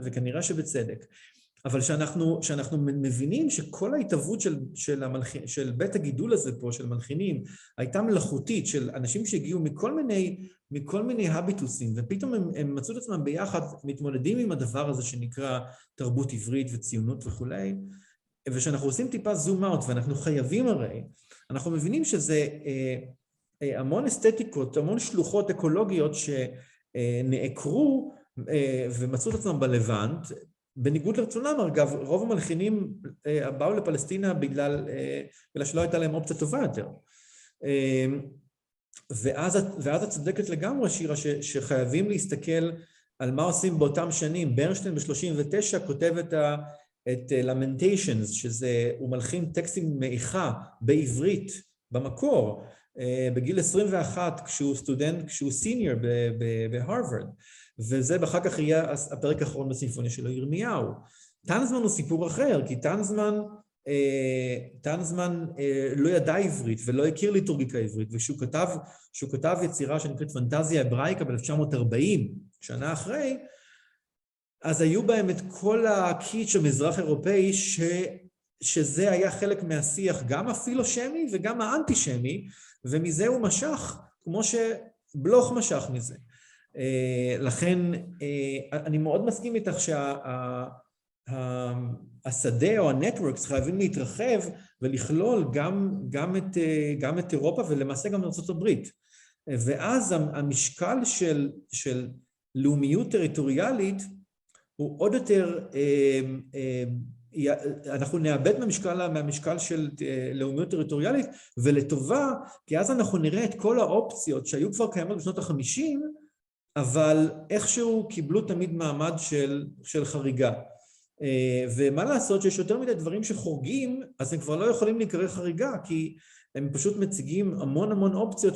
וכנראה שבצדק. אבל שאנחנו מבינים שכל ההתהוות של בית הגידול הזה פה, של מלחינים, הייתה מלאכותית של אנשים שהגיעו מכל מיני הביטוסים, ופתאום הם מצאו את עצמם ביחד, מתמודדים עם הדבר הזה שנקרא תרבות עברית וציונות וכולי, ושאנחנו עושים טיפה זום אאוט, ואנחנו חייבים הרי, אנחנו מבינים שזה המון אסתטיקות, המון שלוחות אקולוגיות שנעקרו ומצאו את עצמם בלבנט, בניגוד לרצונם, אגב, רוב המלחינים באו לפלסטינה בגלל שלא הייתה להם אופציה טובה יותר. ואז את צודקת לגמרי, שירה, שחייבים להסתכל על מה עושים באותם שנים. ברנשטיין ב-39 כותב את Lamentations, הוא מלחין טקסטים מאיכה בעברית, במקור, בגיל 21, כשהוא סיניור בהרווארד. וזה אחר כך יהיה הפרק האחרון בסימפוניה שלו, ירמיהו. טנזמן הוא סיפור אחר, כי טנזמן לא ידע עברית ולא הכיר ליטורגיקה עברית, וכשהוא כתב יצירה שנקראת פנטזיה הבראיקה ב-1940, שנה אחרי, אז היו בהם את כל הקיץ' המזרח אירופאי, שזה היה חלק מהשיח, גם הפילושמי וגם האנטישמי, ומזה הוא משך, כמו שבלוך משך מזה. לכן אני מאוד מסכים איתך שהשדה או הנטוורקס חייבים להתרחב ולכלול גם את אירופה ולמעשה גם ארצות הברית. ואז המשקל של לאומיות טריטוריאלית הוא עוד יותר, אנחנו נאבד מהמשקל של לאומיות טריטוריאלית, ולטובה, כי אז אנחנו נראה את כל האופציות שהיו כבר קיימות בשנות ה-50, אבל איכשהו קיבלו תמיד מעמד של חריגה. ומה לעשות שיש יותר מדי דברים שחורגים, אז הם כבר לא יכולים להיקרא חריגה, כי הם פשוט מציגים המון אופציות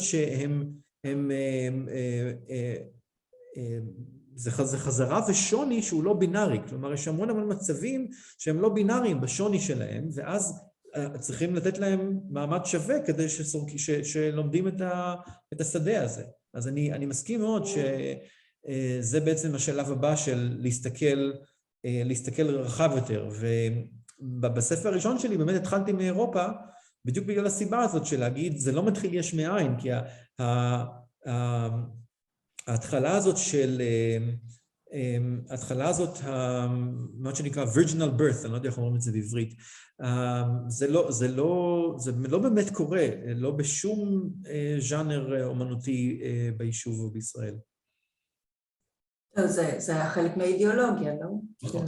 זה חזרה ושוני שהוא לא בינארי, כלומר יש המון מצבים שהם לא בינאריים בשוני שלהם, ואז צריכים לתת להם מעמד שווה כדי שלומדים את השדה הזה. אז אני מסכים מאוד שזה בעצם השלב הבא של להסתכל רחב יותר, ובספר הראשון שלי באמת התחלתי מאירופה, בדיוק בגלל הסיבה הזאת של להגיד, זה לא מתחיל יש מאין, כי ההתחלה הזאת מה שנקרא virginal birth, אני לא יודע איך אומרים את זה בעברית, זה לא באמת קורה, לא בשום ז'אנר אומנותי ביישוב או בישראל. זה היה חלק מהאידיאולוגיה, לא? נכון.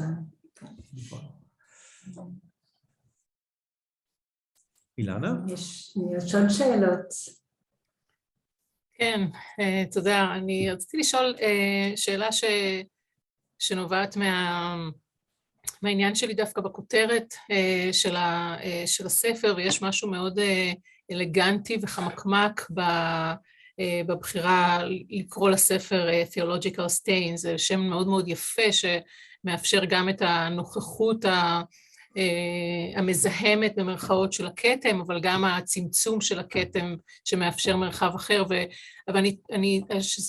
אילנה? יש עוד שאלות. כן, תודה. אני רציתי לשאול שאלה שנובעת מהעניין שלי דווקא בכותרת של הספר, ויש משהו מאוד אלגנטי וחמקמק בבחירה לקרוא לספר Theological Stains, זה שם מאוד מאוד יפה שמאפשר גם את הנוכחות המזהמת במרכאות של הכתם, אבל גם הצמצום של הכתם שמאפשר מרחב אחר, אבל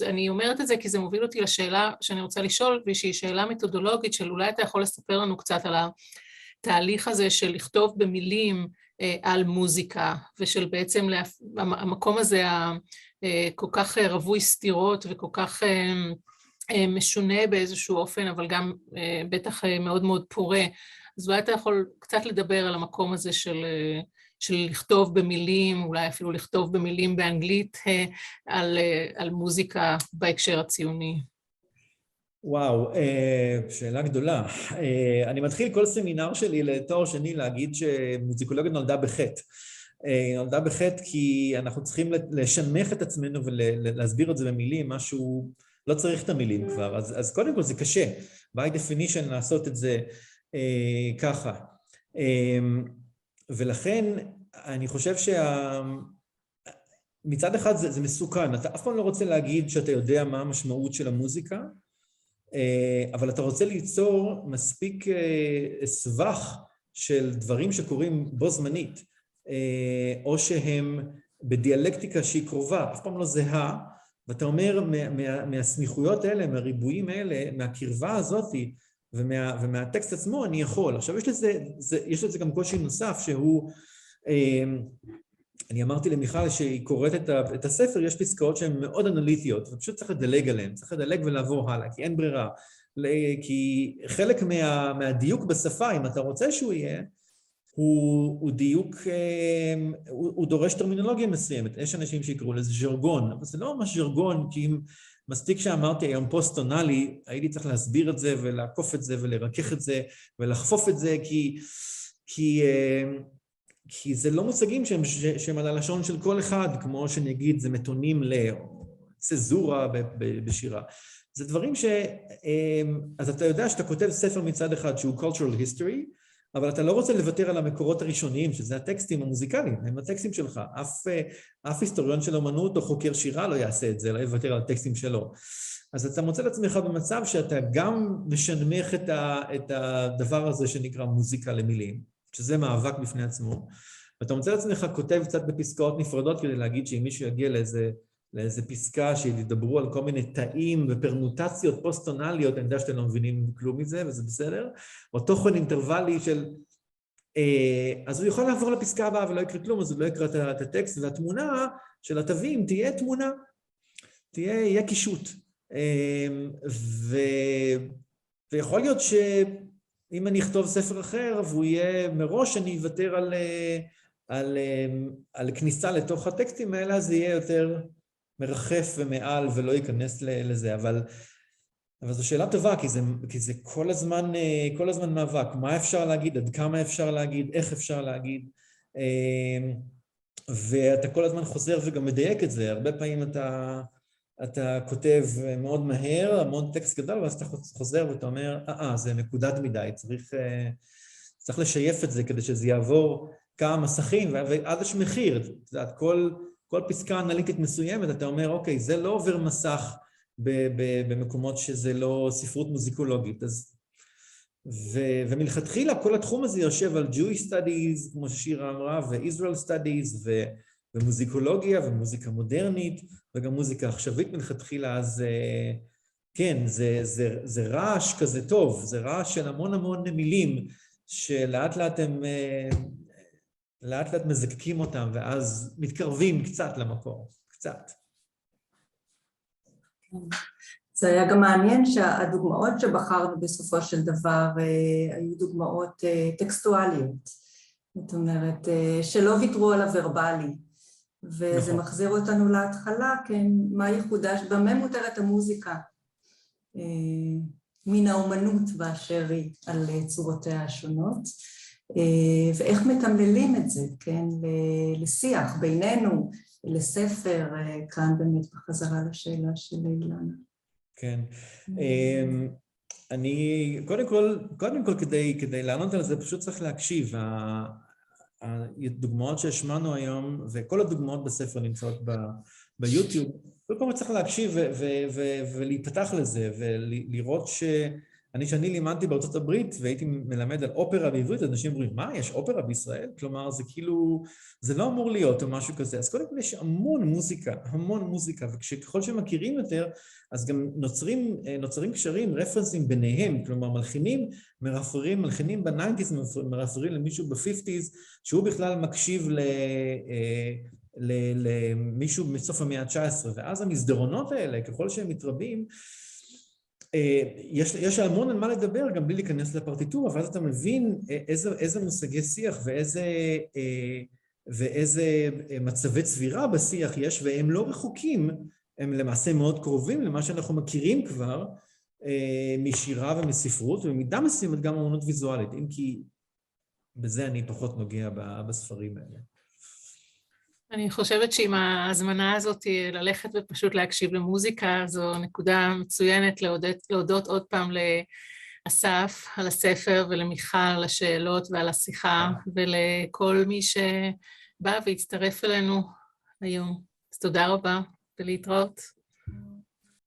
אני אומרת את זה כי זה מוביל אותי לשאלה שאני רוצה לשאול, ושהיא שאלה מתודולוגית של אולי אתה יכול לספר לנו קצת על התהליך הזה של לכתוב במילים על מוזיקה, ושל בעצם המקום הזה כל כך רווי סתירות וכל כך משונה באיזשהו אופן, אבל גם בטח מאוד מאוד פורה. אז אולי אתה יכול קצת לדבר על המקום הזה של לכתוב במילים, אולי אפילו לכתוב במילים באנגלית, על מוזיקה בהקשר הציוני. וואו, שאלה גדולה. אני מתחיל כל סמינר שלי לתואר שני להגיד שמוזיקולוגיה נולדה בחטא. נולדה בחטא כי אנחנו צריכים לשנמך את עצמנו ולהסביר את זה במילים, משהו, לא צריך את המילים כבר, אז קודם כל זה קשה, by definition לעשות את זה ככה. ולכן אני חושב מצד אחד זה מסוכן, אתה אף פעם לא רוצה להגיד שאתה יודע מה המשמעות של המוזיקה, אבל אתה רוצה ליצור מספיק סבך של דברים שקורים בו זמנית, או שהם בדיאלקטיקה שהיא קרובה, אף פעם לא זהה, ואתה אומר מהסמיכויות האלה, מהריבועים האלה, מהקרבה הזאת, ומהטקסט עצמו אני יכול. עכשיו יש לזה גם קושי נוסף שהוא, אני אמרתי למיכל שהיא קוראת את הספר, יש פסקאות שהן מאוד אנליטיות, ופשוט צריך לדלג עליהן, צריך לדלג ולעבור הלאה, כי אין ברירה. כי חלק מהדיוק בשפה, אם אתה רוצה שהוא יהיה, הוא דיוק, הוא דורש טרמינולוגיה מסוימת. יש אנשים שיקראו לזה ז'רגון, אבל זה לא ממש ז'רגון, כי אם מספיק שאמרתי היום פוסט-טונלי, הייתי צריך להסביר את זה ולעקוף את זה ולרכך את זה ולחפוף את זה, כי זה לא מושגים שהם על הלשון של כל אחד, כמו שנגיד זה מתונים לצזורה בשירה. זה דברים אז אתה יודע שאתה כותב ספר מצד אחד שהוא cultural history, אבל אתה לא רוצה לוותר על המקורות הראשוניים, שזה הטקסטים המוזיקליים, הם הטקסטים שלך. אף היסטוריון של אומנות או חוקר שירה לא יעשה את זה, לא יוותר על הטקסטים שלו. אז אתה מוצא לעצמך במצב שאתה גם משנמך את הדבר הזה שנקרא מוזיקה למילים, שזה מאבק בפני עצמו, ואתה מוצא לעצמך כותב קצת בפסקאות נפרדות כדי להגיד שאם מישהו יגיע לאיזה פסקה שידברו על כל מיני תאים ופרמוטציות פוסט-טונליות, אני יודע שאתם לא מבינים כלום מזה, וזה בסדר, או תוכן אינטרוואלי של, אז הוא יכול לעבור לפסקה הבאה ולא יקרא כלום, אז הוא לא יקרא את הטקסט, והתמונה של התווים תהיה תמונה, יהיה קישוט. ויכול להיות שאם אני אכתוב ספר אחר, והוא יהיה מראש, אני אוותר על כניסה לתוך הטקסטים האלה, אז זה יהיה יותר מרחף ומעל ולא ייכנס לזה, אבל זו שאלה טובה, כי זה כל הזמן מאבק. מה אפשר להגיד, עד כמה אפשר להגיד, איך אפשר להגיד, ואתה כל הזמן חוזר וגם מדייק את זה. הרבה פעמים אתה כותב מאוד מהר, המון טקסט גדול, ואז אתה חוזר ואתה אומר, זה מקודד מדי, צריך לשייף את זה כדי שזה יעבור כמה מסכים, ועד יש מחיר. כל פסקה אנליטית מסוימת, אתה אומר, אוקיי, זה לא עובר מסך במקומות שזה לא ספרות מוזיקולוגית. ומלכתחילה כל התחום הזה יושב על Jewish Studies, כמו ששירה אמרה, ו-Israel Studies, ומוזיקולוגיה, ומוזיקה מודרנית, וגם מוזיקה עכשווית מלכתחילה, אז כן, זה רעש כזה טוב, זה רעש של המון מילים, שלאט לאט הם לאט לאט מזקקים אותם, ואז מתקרבים קצת למקור, קצת. זה היה גם מעניין שהדוגמאות שבחרנו בסופו של דבר היו דוגמאות טקסטואליות, זאת אומרת, שלא ויתרו על הוורבלי, וזה מחזיר אותנו להתחלה, כן, מה יחודש, במה מותרת המוזיקה, מן האומנות באשר היא על צורותיה השונות, ואיך מתמללים את זה, כן, לשיח בינינו, לספר, כאן באמת בחזרה לשאלה של אילנה. כן. אני, קודם כל כדי לענות על זה, פשוט צריך להקשיב. הדוגמאות שהשמענו היום, וכל הדוגמאות בספר נמצאות ביוטיוב, כל פעם צריך להקשיב ולהיפתח לזה, ולראות שאני לימדתי בארצות הברית, והייתי מלמד על אופרה בעברית, אנשים אומרים, מה, יש אופרה בישראל? כלומר, זה כאילו, זה לא אמור להיות או משהו כזה. אז קודם כל יש המון מוזיקה, וככל שמכירים יותר, אז גם נוצרים קשרים, רפרנסים ביניהם, כלומר, מלחינים ב-90s, מרפרים למישהו ב-50s, שהוא בכלל מקשיב למישהו מסוף המאה ה-19, ואז המסדרונות האלה, ככל שהם מתרבים, יש המון על מה לדבר, גם בלי להיכנס לפרטיטורה, ואז אתה מבין איזה מושגי שיח ואיזה מצבי צבירה בשיח יש, והם לא רחוקים, הם למעשה מאוד קרובים למה שאנחנו מכירים כבר משירה ומספרות, ובמידה מסוימת גם אמנות ויזואלית, אם כי בזה אני פחות נוגע בספרים האלה. אני חושבת שעם ההזמנה הזאת ללכת ופשוט להקשיב למוזיקה, זו נקודה מצוינת להודות עוד פעם לאסף על הספר ולמיכל על השאלות ועל השיחה, ולכל מי בא והצטרף אלינו היום. אז תודה רבה ולהתראות.